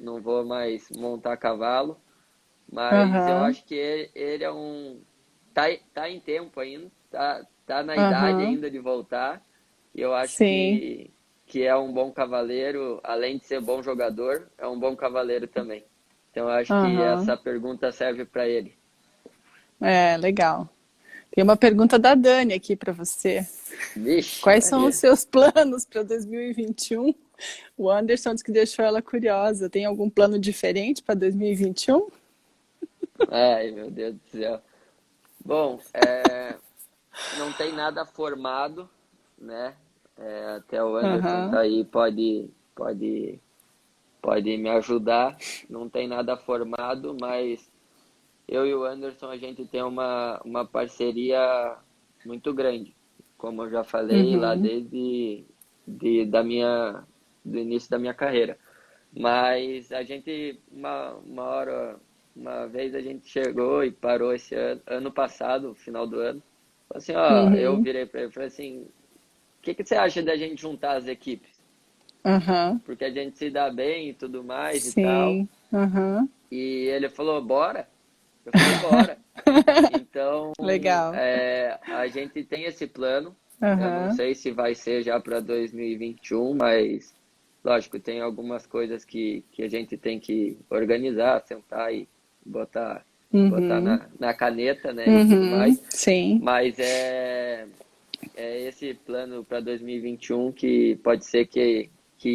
B: não vou mais montar cavalo, mas eu
A: uhum,
B: acho que ele é tá em tempo ainda, tá na idade
A: uhum.
B: ainda de voltar, e eu acho
A: Sim.
B: que é um bom cavaleiro, além de ser bom jogador, é um bom cavaleiro também. Então eu acho que
A: Uhum.
B: essa pergunta serve para ele.
A: É, legal. Tem uma pergunta da Dani aqui para você.
B: Vixe,
A: Quais são os
B: Maria.
A: seus planos para 2021? O Anderson disse que deixou ela curiosa. Tem algum plano diferente para 2021?
B: Ai, meu Deus do céu. Bom, não tem nada formado, né? Até o Anderson tá
A: Aham.
B: aí, pode me ajudar. Não tem nada formado, mas eu e o Anderson, a gente tem uma parceria muito grande. Como eu já falei lá
A: Uhum.
B: desde da do início da minha carreira. Mas a gente, uma vez a gente chegou e parou esse ano passado, final do ano. Falou assim, ó, eu
A: Uhum.
B: virei para ele e falei assim, o que que você acha da gente juntar as equipes?
A: Aham.
B: Porque a gente se dá bem e tudo mais e tal.
A: Sim. Aham.
B: E ele falou, bora. Eu falei, bora. Então,
A: Legal.
B: a gente tem esse plano. Eu não
A: Aham.
B: sei se vai ser já para 2021, mas lógico, tem algumas coisas que a gente tem que organizar, sentar e botar, botar
A: Uhum.
B: na caneta, né, e tudo
A: Uhum.
B: mais.
A: Sim.
B: Mas é esse plano para 2021 que pode ser que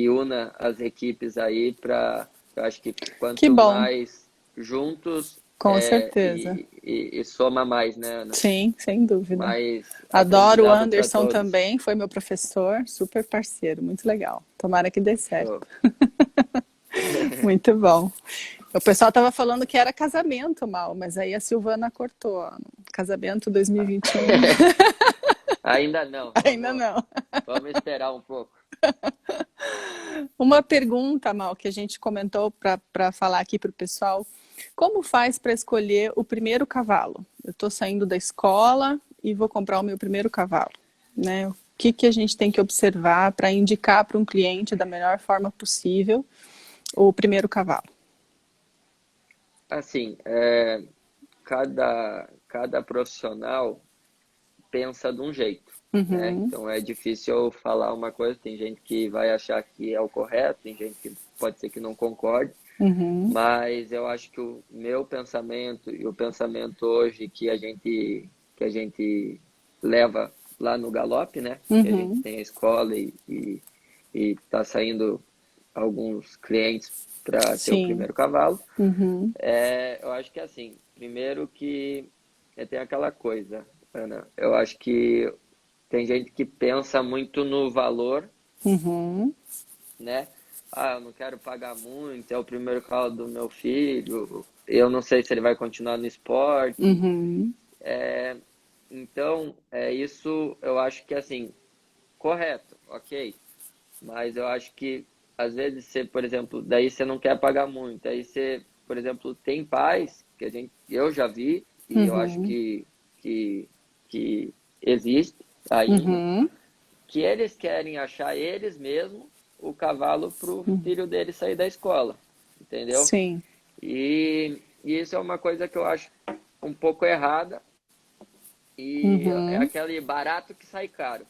B: una as equipes aí para, eu acho que
A: Que
B: quanto
A: bom.
B: mais juntos
A: Com certeza.
B: e soma mais, né, Ana?
A: Sim, sem dúvida.
B: Mais
A: Adoro o
B: aprendizado para
A: Anderson
B: todos.
A: também, foi meu professor, super parceiro, muito legal. Tomara que dê certo.
B: Show.
A: Muito bom. O pessoal estava falando que era casamento, Mal, mas aí a Silvana cortou. Ó. Casamento 2021,
B: Ainda não,
A: ainda não.
B: vamos esperar um pouco.
A: Uma pergunta, Mal, que a gente comentou para falar aqui para o pessoal. Como faz para escolher o primeiro cavalo? Eu estou saindo da escola e vou comprar o meu primeiro cavalo, né? O que, que a gente tem que observar para indicar para um cliente da melhor forma possível o primeiro cavalo?
B: Assim, cada profissional pensa de um jeito, né?
A: Uhum,
B: Então é difícil eu falar uma coisa, tem gente que vai achar que é o correto, tem gente que pode ser que não concorde,
A: uhum,
B: mas eu acho que o meu pensamento e o pensamento hoje que a gente leva lá no Galope, né? Que a gente
A: uhum,
B: tem a escola e tá saindo alguns clientes para ter o
A: sim,
B: primeiro cavalo.
A: uhum,
B: Eu acho que assim, primeiro que tem aquela coisa, Ana, eu acho que tem gente que pensa muito no valor,
A: uhum,
B: né? Ah, eu não quero pagar muito, é o primeiro carro do meu filho, eu não sei se ele vai continuar no esporte.
A: uhum,
B: Então, isso eu acho que assim, correto, ok. Mas eu acho que às vezes você, por exemplo, daí você não quer pagar muito. Aí você, por exemplo, tem pais que eu já vi e eu acho
A: uhum,
B: que, que existe ainda,
A: uhum,
B: que eles querem achar eles mesmos o cavalo para o filho dele sair da escola, entendeu?
A: sim,
B: E isso é uma coisa que eu acho um pouco errada e é
A: uhum,
B: aquele barato que sai caro.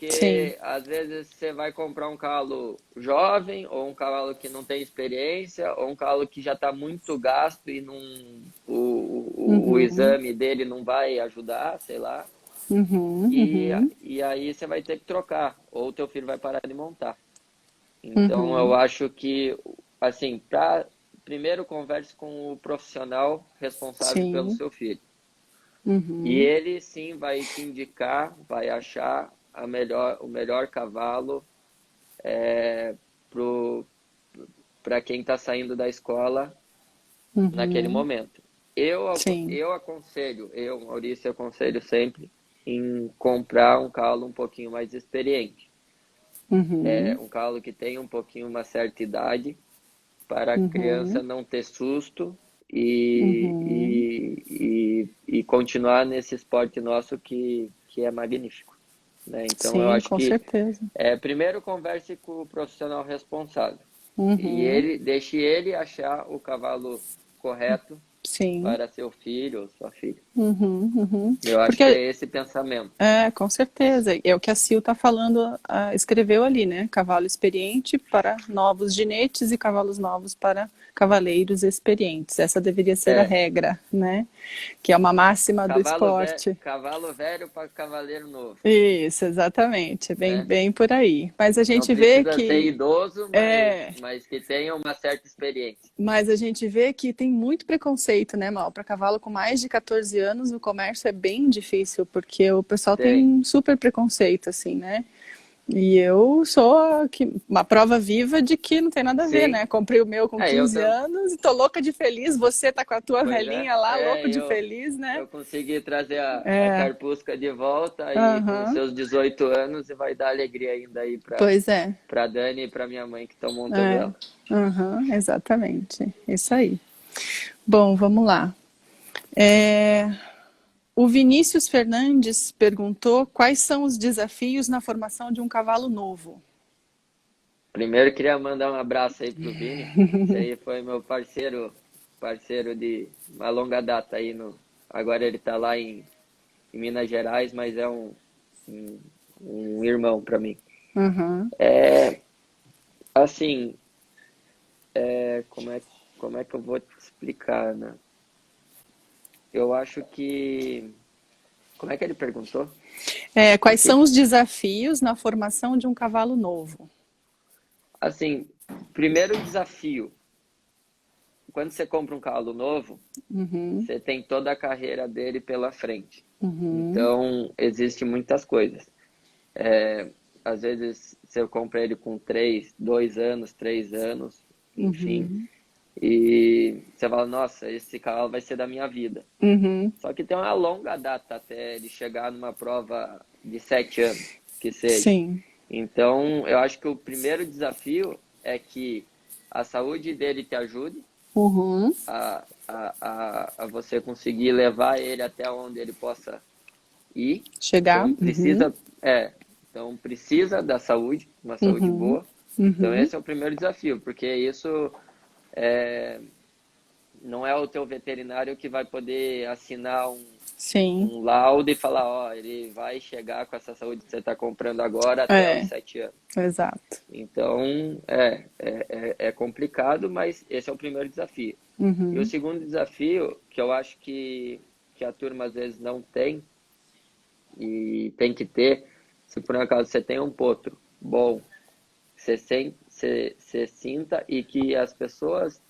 A: sim,
B: Porque às vezes você vai comprar um cavalo jovem, ou um cavalo que não tem experiência, ou um cavalo que já está muito gasto e não, o
A: uhum,
B: exame dele não vai ajudar, sei lá.
A: uhum,
B: E,
A: uhum,
B: e aí você vai ter que trocar, ou teu filho vai parar de montar. Então eu
A: uhum,
B: acho que, assim, primeiro converse com o profissional responsável pelo
A: sim,
B: seu filho. E
A: uhum,
B: ele sim vai te indicar, vai achar o melhor cavalo para quem está saindo da escola naquele
A: uhum,
B: momento.
A: sim,
B: Eu aconselho, Maurício, aconselho sempre em comprar um cavalo um pouquinho mais experiente.
A: uhum,
B: Um cavalo que tenha um pouquinho uma certa idade, para a criança
A: uhum,
B: não ter susto
A: uhum,
B: e continuar nesse esporte nosso que é magnífico, né? Então eu
A: sim,
B: acho
A: com
B: que
A: certeza.
B: primeiro converse com o profissional responsável e
A: Uhum,
B: deixe ele achar o cavalo correto
A: sim,
B: para seu filho ou sua filha.
A: uhum, uhum.
B: Eu acho que
A: Porque
B: é esse pensamento.
A: com certeza. É o que a Sil está falando, escreveu ali, né? Cavalo experiente para novos ginetes e cavalos novos para cavaleiros experientes. Essa deveria ser a
B: É,
A: regra, né? Que é uma máxima do esporte.
B: cavalo velho para cavaleiro novo,
A: Isso, exatamente. Bem,
B: né?
A: bem por aí. Mas a
B: Não
A: gente vê
B: precisa ser
A: que
B: idoso,
A: é,
B: mas que tenha uma certa experiência.
A: mas a gente vê que tem muito preconceito preconceito, né, Mal? Para cavalo com mais de 14 anos, o comércio é bem difícil, porque o pessoal tem
B: Tem.
A: um super preconceito, assim, né? E eu sou uma prova viva de que não tem nada a ver,
B: Sim.
A: né? Comprei o meu com
B: É, eu
A: 15
B: também.
A: anos e tô louca de feliz. Você tá com a tua
B: Pois é.
A: velhinha lá, louco
B: É,
A: de feliz, né?
B: eu consegui trazer a
A: É,
B: Carpusca de volta aí com
A: aham,
B: seus 18 anos e vai dar alegria ainda aí
A: pois é,
B: pra Dani e pra minha mãe que estão montando
A: é,
B: ela.
A: aham, exatamente, isso aí. Bom, vamos lá. É, o Vinícius Fernandes perguntou quais são os desafios na formação de um cavalo novo.
B: Primeiro queria mandar um abraço aí pro Vini. Esse aí foi meu parceiro de uma longa data aí no. Agora ele tá lá em Minas Gerais, mas é um, um irmão para mim.
A: Uhum.
B: Assim, é, como é que eu vou te explicar, né? Eu acho que. Como é que ele perguntou?
A: Quais
B: Porque,
A: são os desafios na formação de um cavalo novo?
B: assim, primeiro desafio. Quando você compra um cavalo novo,
A: Uhum,
B: você tem toda a carreira dele pela frente.
A: uhum,
B: Então, existe muitas coisas. Às vezes, você compra ele com 2 anos, 3 anos, enfim.
A: uhum,
B: E você fala, nossa, esse cavalo vai ser da minha vida.
A: uhum.
B: Só que tem uma longa data até ele chegar numa prova de 7 anos, que seja.
A: Sim.
B: Então, eu acho que o primeiro desafio é que a saúde dele te ajude
A: Uhum.
B: a você conseguir levar ele até onde ele possa ir.
A: Chegar.
B: Então,
A: Uhum,
B: precisa da saúde, uma saúde
A: uhum,
B: boa. Então,
A: uhum.
B: esse é o primeiro desafio, porque isso não é o teu veterinário que vai poder assinar
A: Sim,
B: um laudo e falar, ó, ele vai chegar com essa saúde que você está comprando agora até os
A: é,
B: 7 anos.
A: exato.
B: Então, é complicado, mas esse é o primeiro desafio. E o
A: Uhum,
B: segundo desafio, que eu acho que a turma às vezes não tem, e tem que ter, se por um acaso você tem um potro bom, você sinta e que as pessoas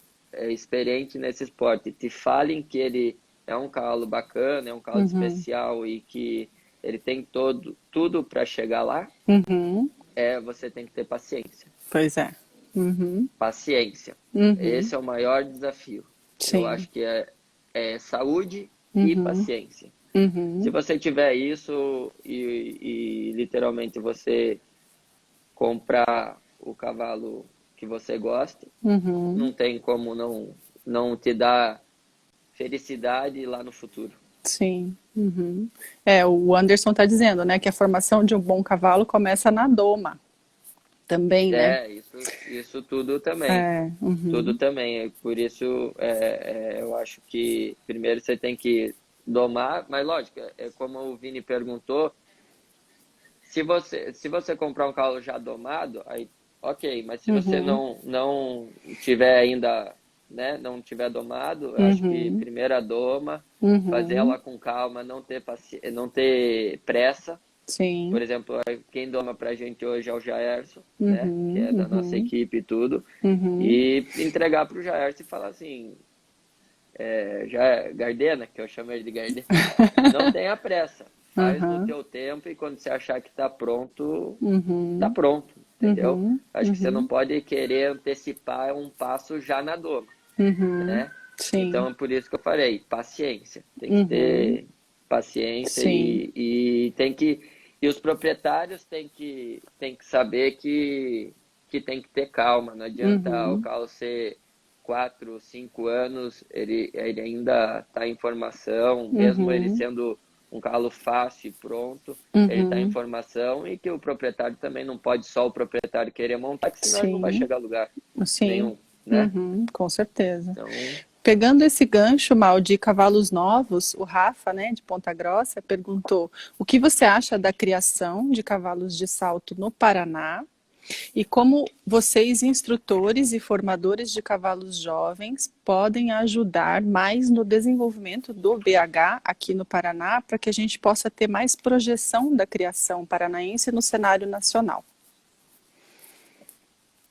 B: experientes nesse esporte te falem que ele é um cavalo bacana, é um cavalo
A: uhum,
B: especial e que ele tem tudo para chegar lá,
A: uhum.
B: você tem que ter paciência.
A: Pois é. Uhum,
B: Paciência.
A: uhum.
B: Esse é o maior desafio. Eu
A: Sim.
B: acho que é saúde e
A: Uhum,
B: paciência. Se
A: uhum,
B: você tiver isso e literalmente você comprar o cavalo que você gosta,
A: uhum.
B: não tem como não te dar felicidade lá no futuro.
A: Sim. Uhum. O Anderson está dizendo, né, que a formação de um bom cavalo começa na doma também, né?
B: Isso tudo também.
A: É,
B: Tudo
A: uhum,
B: também. Por isso, eu acho que primeiro você tem que domar, mas lógico, é como o Vini perguntou, se você comprar um cavalo já domado, aí ok, mas se você
A: uhum,
B: não tiver ainda, né, não tiver domado, eu acho que
A: uhum,
B: primeiro a doma, fazer
A: uhum.
B: ela com calma, não ter pressa. Por
A: Sim.
B: exemplo, quem doma pra gente hoje é o Jaerson, né, que
A: Uhum,
B: é da nossa
A: uhum,
B: equipe e tudo,
A: uhum,
B: e entregar pro Jaerson e falar assim, já Gardena, que eu chamo ele de Gardena, não tenha pressa, faz no
A: aham,
B: teu tempo e quando você achar que tá
A: uhum,
B: pronto, entendeu?
A: uhum,
B: Acho que você não
A: uhum,
B: pode querer antecipar um passo já na doma,
A: uhum.
B: né?
A: Sim.
B: Então, é por isso que eu falei, paciência. Tem que
A: Uhum.
B: ter paciência
A: Sim.
B: e tem que e os proprietários têm que saber que tem que ter calma. Não adianta o
A: Uhum.
B: carro ser 4, 5 anos, ele ainda está em formação, mesmo ele
A: Uhum.
B: sendo um cavalo fácil e pronto, ele está em
A: Uhum.
B: formação e que o proprietário também não pode só o proprietário querer montar, que senão ele não vai
A: Sim.
B: chegar a lugar
A: Sim.
B: nenhum, né?
A: Uhum. Com certeza.
B: Então,
A: Pegando esse gancho, Mal, de cavalos novos, o Rafa, né, de Ponta Grossa, perguntou: o que você acha da criação de cavalos de salto no Paraná? E como vocês, instrutores e formadores de cavalos jovens, podem ajudar mais no desenvolvimento do BH aqui no Paraná, para que a gente possa ter mais projeção da criação paranaense no cenário nacional?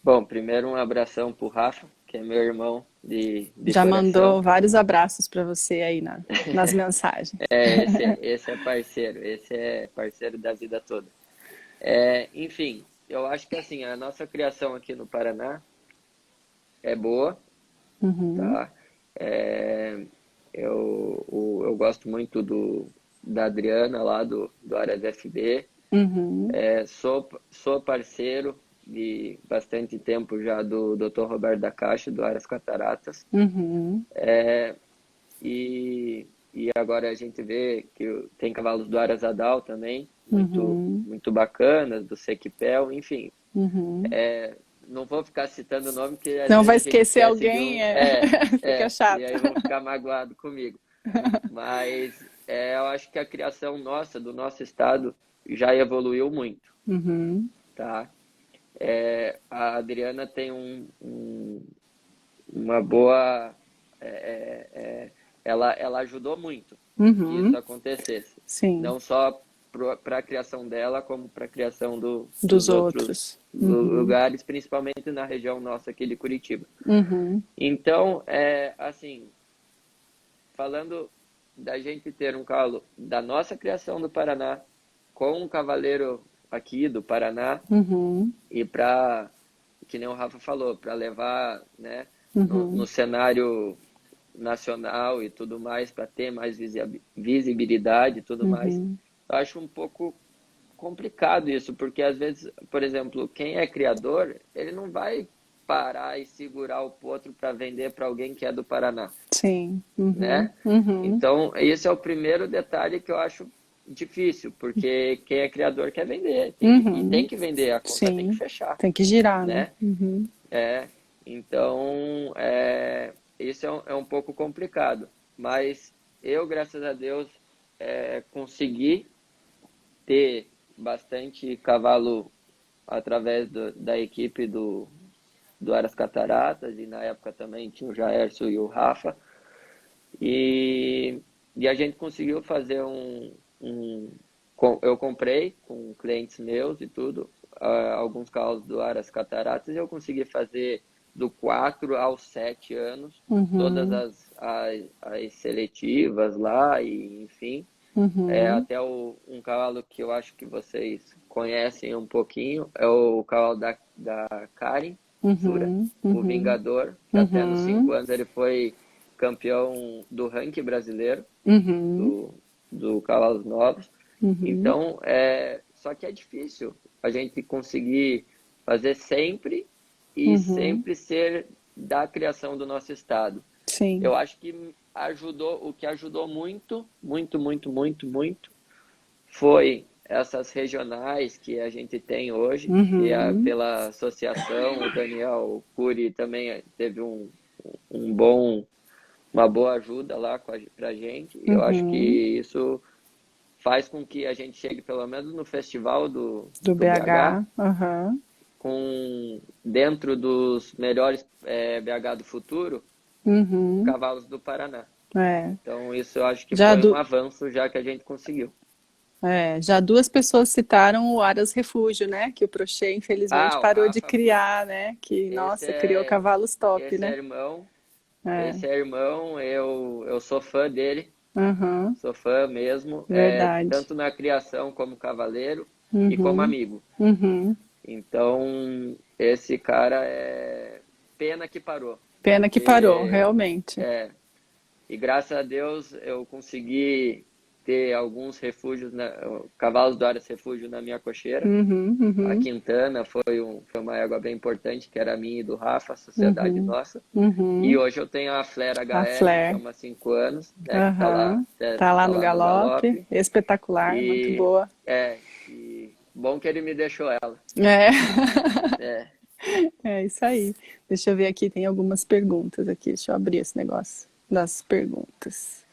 B: bom, primeiro um abração pro Rafa, que é meu irmão de
A: Já mandou
B: coração.
A: vários abraços para você aí nas mensagens.
B: Esse é parceiro, esse é parceiro da vida toda. Enfim, eu acho que assim, a nossa criação aqui no Paraná é boa,
A: Uhum,
B: tá? É, eu gosto muito da Adriana lá do Aras FB.
A: uhum,
B: Sou parceiro de bastante tempo já do Dr. Roberto da Caixa, do Aras Cataratas.
A: uhum,
B: E agora a gente vê que tem cavalos do Arasadal também,
A: uhum,
B: muito bacanas, do Sequipel, enfim.
A: uhum.
B: Não vou ficar citando o nome, porque às
A: Não vai
B: vezes a gente
A: esquecer
B: esquece de
A: alguém,
B: um.
A: fica
B: E
A: chato.
B: aí vão ficar magoados comigo. Mas eu acho que a criação nossa, do nosso estado, já evoluiu muito,
A: Uhum,
B: tá? A Adriana tem uma boa. Ela ajudou muito que isso
A: uhum,
B: acontecesse.
A: sim,
B: Não só para a criação dela, como para a criação
A: dos
B: dos outros
A: outros. Uhum,
B: lugares, principalmente na região nossa aqui de Curitiba.
A: uhum,
B: Então, assim, falando da gente ter um cavalo da nossa criação do Paraná, com um cavaleiro aqui do Paraná,
A: uhum,
B: e para, que nem o Rafa falou, para levar, né, no
A: uhum,
B: cenário nacional e tudo mais, para ter mais visibilidade e tudo mais.
A: uhum,
B: Eu acho um pouco complicado isso, porque às vezes, por exemplo, quem é criador, ele não vai parar e segurar o potro para vender para alguém que é do Paraná,
A: sim, uhum,
B: né?
A: uhum,
B: Então, esse é o primeiro detalhe que eu acho difícil, porque quem é criador quer vender, e tem
A: uhum,
B: que vender, a conta tem que
A: sim.
B: fechar,
A: Tem que girar, né?
B: né?
A: Uhum,
B: Então, isso é um pouco complicado, mas eu, graças a Deus, consegui ter bastante cavalo através da equipe do Aras Cataratas, e na época também tinha o Jaércio e o Rafa, e, e a gente conseguiu fazer eu comprei com clientes meus e tudo, alguns cavalos do Aras Cataratas, e eu consegui fazer do 4 aos 7 anos, todas
A: uhum,
B: as seletivas lá, e enfim,
A: uhum,
B: até um cavalo que eu acho que vocês conhecem um pouquinho, é o cavalo da Karen Sura,
A: uhum,
B: o
A: uhum,
B: Vingador, que até nos
A: uhum,
B: 5 anos ele foi campeão do ranking brasileiro,
A: uhum,
B: do Cavalos Novos.
A: uhum,
B: Então, só que é difícil a gente conseguir fazer sempre e
A: uhum,
B: sempre ser da criação do nosso estado.
A: sim,
B: Eu acho que o que ajudou muito, muito, muito, muito, muito, foi essas regionais que a gente tem hoje, que é
A: uhum,
B: pela associação, o Daniel Cury também teve uma boa ajuda lá pra gente, e eu acho que
A: uhum,
B: isso faz com que a gente chegue pelo menos no festival
A: do
B: do BH,
A: BH, aham,
B: dentro dos melhores BH do futuro,
A: uhum,
B: cavalos do Paraná.
A: é.
B: Então, isso eu acho que
A: Já,
B: foi um
A: du
B: avanço já que a gente conseguiu.
A: já duas pessoas citaram o Aras Refúgio, né? Que o Prochet, infelizmente,
B: O
A: parou de
B: Rafa,
A: criar, né? Que,
B: esse
A: nossa, criou
B: é,
A: cavalos top,
B: esse é
A: né?
B: irmão,
A: É,
B: eu sou fã dele,
A: aham,
B: sou fã mesmo,
A: verdade.
B: tanto na criação como cavaleiro e como
A: Uhum,
B: amigo.
A: uhum.
B: Então, esse cara pena que parou,
A: Pena que parou,
B: porque
A: realmente.
B: é, e graças a Deus eu consegui ter alguns refúgios, cavalos do Aras Refúgio na minha cocheira.
A: Uhum,
B: A
A: uhum,
B: Quintana foi uma égua bem importante, que era minha e do Rafa, a sociedade
A: uhum,
B: nossa. E
A: uhum.
B: hoje eu tenho a Flera
A: A
B: HL, que é
A: Flair,
B: uma 5 anos, né, que
A: aham. Tá lá
B: tá
A: no
B: lá no
A: galope,
B: galope.
A: espetacular, muito
B: E
A: boa.
B: e bom que ele me deixou ela.
A: É,
B: É,
A: é isso aí. Deixa eu ver aqui, tem algumas perguntas aqui. Deixa eu abrir esse negócio das perguntas.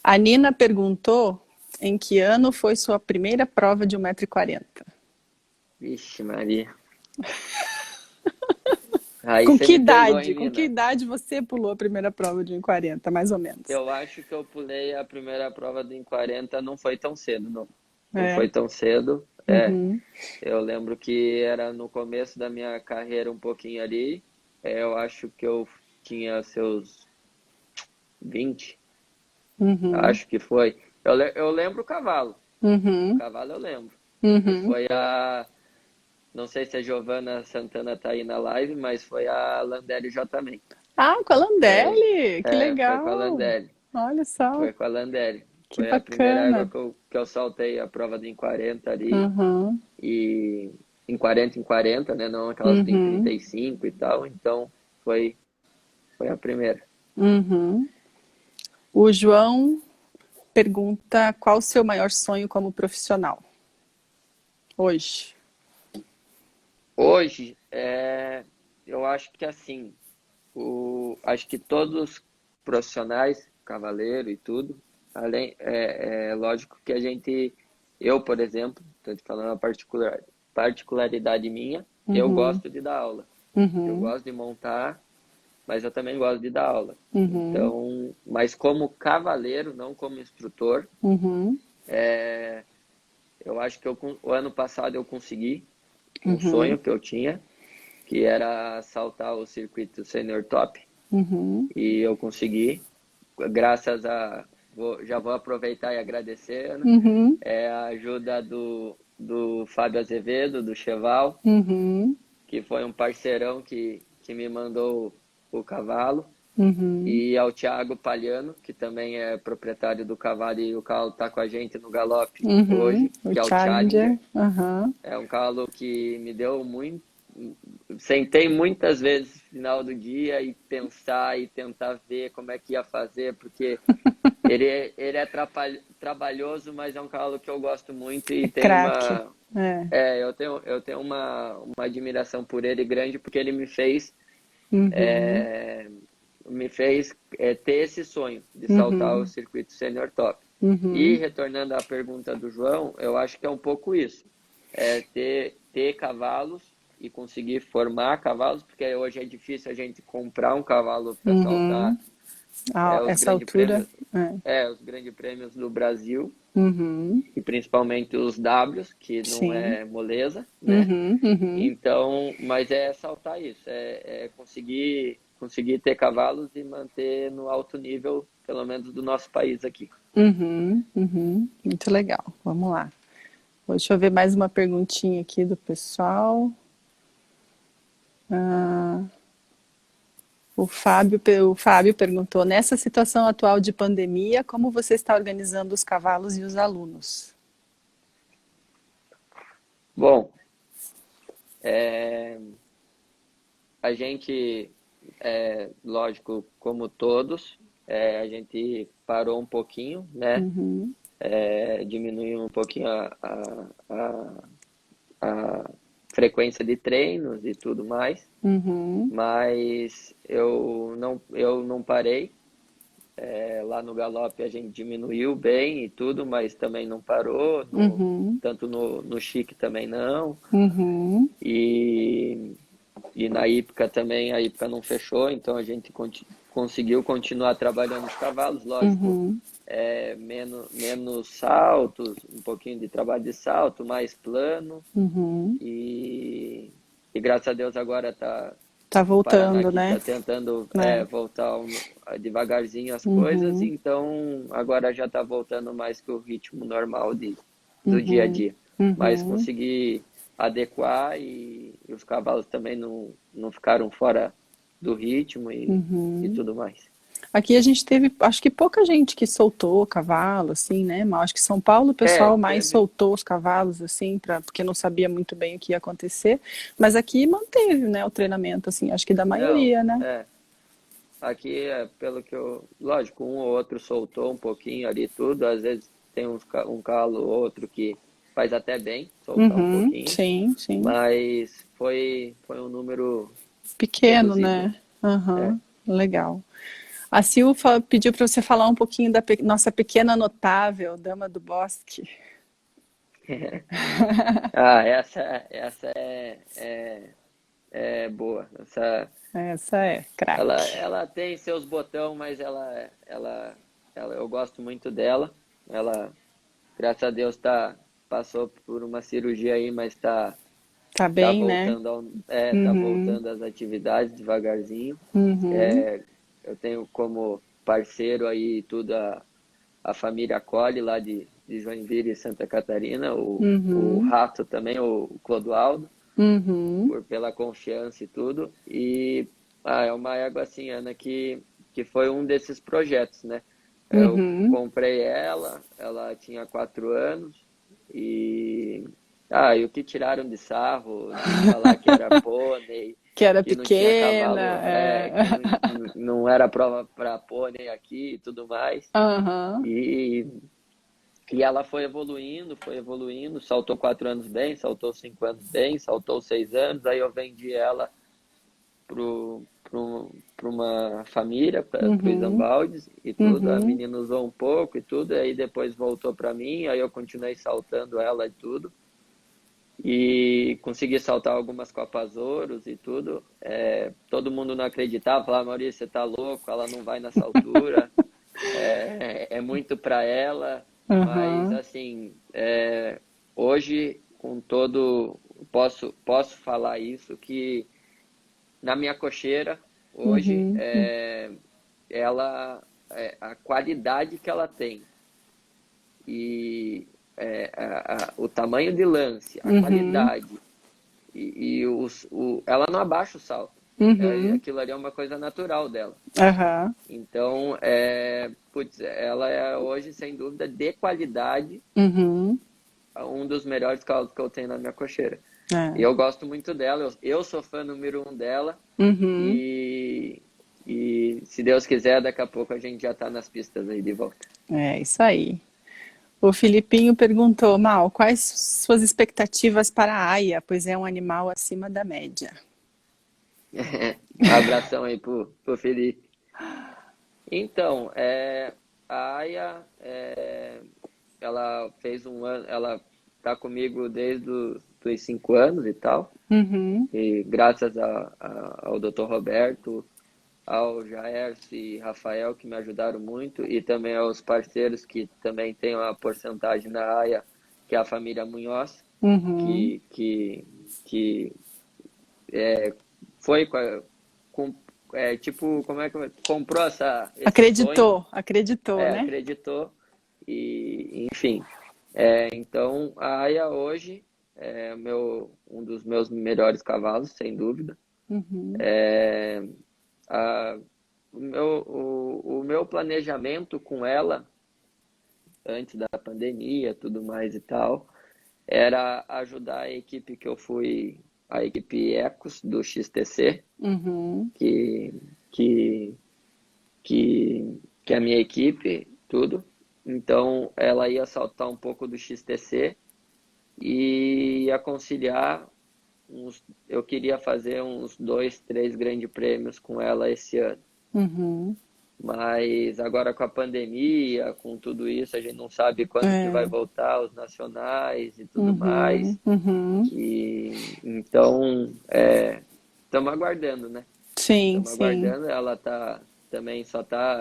A: A Nina perguntou em que ano foi sua primeira prova de 1,40 m.
B: vixe Maria. Aí
A: Com
B: você
A: que
B: me pegou,
A: idade?
B: hein,
A: Com que
B: mina?
A: idade você pulou a primeira prova de 1,40 m, mais ou menos?
B: Eu acho que eu pulei a primeira prova do em 40, não foi tão cedo, não. Não
A: É.
B: foi tão cedo.
A: Uhum.
B: Eu lembro que era no começo da minha carreira um pouquinho ali. eu acho que eu tinha seus 20,
A: Uhum,
B: acho que foi. Eu lembro o
A: uhum,
B: cavalo eu lembro, que
A: uhum.
B: foi não sei se a Giovana Santana tá aí na live, mas foi a Landelli J-Man.
A: Ah, com a
B: Foi,
A: Landelli, que
B: foi com a
A: legal.
B: Landelli.
A: Olha só,
B: Foi com a Landelli.
A: que
B: Foi a primeira égua
A: bacana.
B: que eu saltei a prova de em 40 ali.
A: Uhum,
B: E em 40, né? Não aquelas de
A: uhum,
B: 35 e tal. Então foi, foi a primeira.
A: uhum. O João pergunta qual o seu maior sonho como profissional hoje?
B: Hoje, eu acho que assim, acho que todos os profissionais, cavaleiro e tudo, além, é lógico que eu, por exemplo, estou te falando uma particularidade minha, eu
A: Uhum,
B: gosto de dar aula. Eu
A: uhum,
B: gosto de montar, mas eu também gosto de dar aula.
A: uhum,
B: Então, mas como cavaleiro, não como instrutor,
A: uhum,
B: eu acho que o ano passado eu consegui um
A: uhum,
B: sonho que eu tinha, que era saltar o circuito Senior Top,
A: uhum,
B: e eu consegui, graças a, já vou aproveitar e agradecer, Ana,
A: uhum,
B: a ajuda do Fábio Azevedo, do Cheval,
A: uhum,
B: que foi um parceirão que me mandou o cavalo,
A: uhum,
B: e ao Thiago Palhano, que também é proprietário do cavalo e o cavalo está com a gente no galope
A: uhum.
B: hoje,
A: O
B: que é o
A: Challenger.
B: Challenger.
A: Uhum.
B: É um cavalo que me deu muito. Sentei muitas vezes no final do dia e pensar e tentar ver como é que ia fazer, porque ele é trabalhoso, mas é um cavalo que eu gosto muito
A: É
B: e tenho
A: craque.
B: uma.
A: É.
B: Eu tenho uma admiração por ele grande, porque ele
A: Uhum,
B: é, me fez ter esse sonho de saltar o
A: uhum,
B: circuito Senior Top. E
A: uhum,
B: retornando à pergunta do João, eu acho que é um pouco isso. É ter cavalos e conseguir formar cavalos, porque hoje é difícil a gente comprar um cavalo para saltar
A: uhum. A
B: os
A: essa
B: grandes
A: altura.
B: prêmios,
A: É.
B: os grandes prêmios do Brasil
A: Uhum,
B: e principalmente os Ws, que não
A: sim.
B: é moleza, né?
A: Uhum, uhum,
B: Então, mas é saltar isso, é conseguir ter cavalos e manter no alto nível, pelo menos do nosso país aqui.
A: uhum, uhum. Muito legal. Vamos lá. Deixa eu ver mais uma perguntinha aqui do pessoal. Ah, o Fábio perguntou: nessa situação atual de pandemia, como você está organizando os cavalos e os alunos?
B: Bom, é, a gente, lógico, como todos, a gente parou um pouquinho, né?
A: Uhum,
B: Diminuiu um pouquinho a frequência de treinos e tudo mais,
A: uhum,
B: mas eu não parei. Lá no Galope a gente diminuiu bem e tudo, mas também não parou,
A: uhum,
B: tanto no Chique também não.
A: uhum,
B: E, e na Hípica também, a Hípica não fechou, então a gente conseguiu continuar trabalhando os cavalos, lógico,
A: uhum,
B: menos saltos, um pouquinho de trabalho de salto, mais plano.
A: uhum.
B: E graças a Deus agora está
A: Tá
B: o Paraná
A: voltando,
B: aqui
A: né?
B: está tentando
A: É.
B: voltar devagarzinho as coisas,
A: Uhum,
B: então agora já está voltando mais que o ritmo normal do dia a
A: uhum,
B: dia. Mas
A: uhum,
B: consegui adequar e os cavalos também não ficaram fora do ritmo e
A: uhum.
B: tudo mais.
A: Aqui a gente teve, acho que pouca gente que soltou cavalo, assim, né? Mas acho que São Paulo o pessoal mais
B: Teve.
A: soltou os cavalos, assim, porque não sabia muito bem o que ia acontecer. Mas aqui manteve, né, o treinamento, assim, acho que da
B: Não,
A: maioria, né?
B: aqui pelo que lógico, um ou outro soltou um pouquinho ali tudo, às vezes tem um calo ou outro que faz até bem soltar um
A: Uhum,
B: pouquinho,
A: sim, sim.
B: mas foi um número
A: Pequeno,
B: reduzido.
A: né?
B: É.
A: Aham, legal. A Silva pediu para você falar um pouquinho da nossa pequena notável, Dama do Bosque.
B: Ah, essa é boa.
A: Essa é
B: Ela,
A: craque.
B: ela tem seus botão, mas eu gosto muito dela. Ela, graças a Deus, passou por uma cirurgia aí, mas
A: Tá
B: tá
A: bem, né?
B: voltando tá
A: Uhum,
B: voltando às atividades devagarzinho.
A: uhum,
B: Eu tenho como parceiro aí tudo a família Colli lá de Joinville e Santa Catarina, o
A: uhum,
B: Rato também, o Clodoaldo,
A: uhum,
B: pela confiança e tudo. E é uma égua assim, Ana, que foi um desses projetos, né? Eu
A: uhum.
B: comprei ela tinha 4 anos e e o que tiraram de sarro, de falar que era pônei,
A: Que era
B: que não tinha
A: pequena.
B: cavalo, que
A: É.
B: não era prova para pônei aqui e tudo mais.
A: Aham.
B: E, e ela foi evoluindo, saltou 4 anos bem, saltou 5 anos bem, saltou 6 anos, aí eu vendi ela para uma família, para o
A: Uhum,
B: Isambaldes e tudo. A
A: uhum,
B: menina usou um pouco e tudo, aí depois voltou para mim, aí eu continuei saltando ela e tudo. E consegui saltar algumas Copas Ouros e tudo. Todo mundo não acreditava, falava, Maurício, você tá louco, ela não vai nessa altura, é muito para ela, mas
A: aham,
B: assim, hoje com todo, posso falar isso, que na minha cocheira, hoje,
A: uhum,
B: ela, a qualidade que ela tem e o tamanho de lance, a
A: uhum,
B: qualidade ela não abaixa o salto.
A: uhum,
B: Aquilo ali é uma coisa natural dela.
A: aham,
B: Então, putz, ela é hoje, sem dúvida, de qualidade,
A: uhum,
B: um dos melhores cavalos que eu tenho na minha cocheira. E
A: é,
B: eu gosto muito dela, eu sou fã número 1 dela,
A: uhum,
B: e, e se Deus quiser, daqui a pouco a gente já está nas pistas aí de volta.
A: é isso aí. O Filipinho perguntou, Mal, quais suas expectativas para a Aia, pois é um animal acima da média.
B: Abração aí pro Felipe. Então, a Aya, ela fez um ano, ela tá comigo desde os 5 anos e tal,
A: Uhum,
B: e graças ao Dr. Roberto, ao Jaércio e Rafael, que me ajudaram muito, e também aos parceiros que também têm uma porcentagem na Aya, que é a família Munhoz,
A: uhum.
B: que, que, que foi com, tipo, como é que comprou esse sonho,
A: Acreditou, acreditou, né?
B: acreditou e, enfim. Então, a Aya hoje é um dos meus melhores cavalos, sem dúvida.
A: Uhum,
B: A, o meu planejamento com ela, antes da pandemia, tudo mais e tal, era ajudar a equipe que eu fui, a equipe Ecos do XTC,
A: uhum,
B: que, que, que é a minha equipe, tudo. Então, ela ia saltar um pouco do XTC e ia conciliar eu queria fazer uns 2, 3 grandes prêmios com ela esse ano.
A: uhum.
B: Mas agora com a pandemia, com tudo isso, a gente não sabe quando que vai
A: É,
B: voltar os nacionais e tudo
A: uhum,
B: mais.
A: uhum.
B: E então estamos aguardando, né?
A: Sim,
B: Estamos
A: sim.
B: aguardando. Ela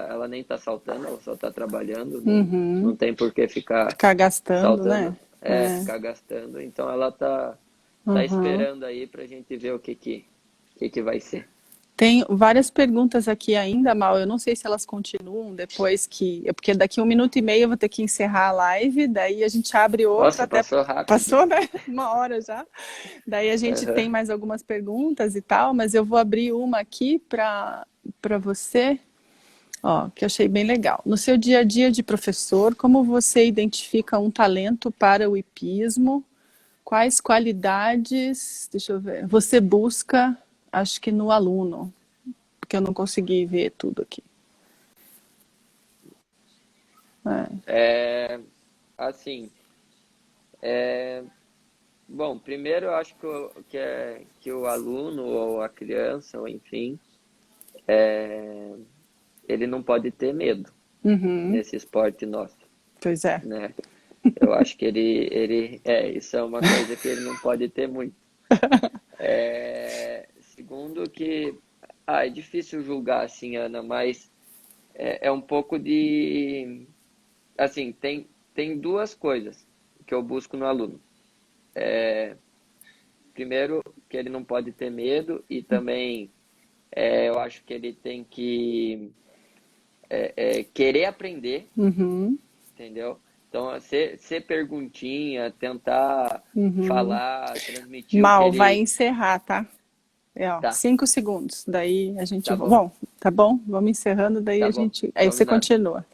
B: ela nem tá saltando, ela só tá trabalhando. Não,
A: Uhum.
B: não tem por que ficar
A: Ficar gastando, né?
B: saltando,
A: É.
B: ficar gastando. Então ela tá
A: Uhum.
B: esperando aí pra gente ver o que vai ser.
A: Tem várias perguntas aqui ainda, Mal. Eu não sei se elas continuam depois que. Porque daqui 1 minuto e meio eu vou ter que encerrar a live, daí a gente abre outra,
B: Nossa,
A: até
B: passou rápido.
A: passou, né? 1 hora já. Daí a gente tem
B: Aham.
A: mais algumas perguntas e tal, mas eu vou abrir uma aqui para você, ó, que eu achei bem legal. No seu dia a dia de professor, como você identifica um talento para o hipismo? Quais qualidades, deixa eu ver, você busca, acho que no aluno, porque eu não consegui ver tudo aqui. É.
B: É, assim, bom, primeiro eu acho que o aluno ou a criança, ou enfim, ele não pode ter medo
A: Uhum,
B: nesse esporte nosso,
A: pois é.
B: né? Eu acho que isso é uma coisa que ele não pode ter muito. Segundo que, é difícil julgar assim, Ana, mas é um pouco de, assim, tem duas coisas que eu busco no aluno. primeiro, que ele não pode ter medo e também eu acho que ele tem que querer aprender,
A: Uhum.
B: entendeu? Então, ser perguntinha, tentar
A: Uhum.
B: falar, transmitir o que
A: Mal, vai
B: ele...
A: encerrar, tá? Ó,
B: Tá,
A: 5 segundos. Daí a gente.
B: tá bom,
A: Bom, tá bom? Vamos encerrando, daí
B: tá
A: a
B: bom,
A: gente. Aí você
B: combinado.
A: continua.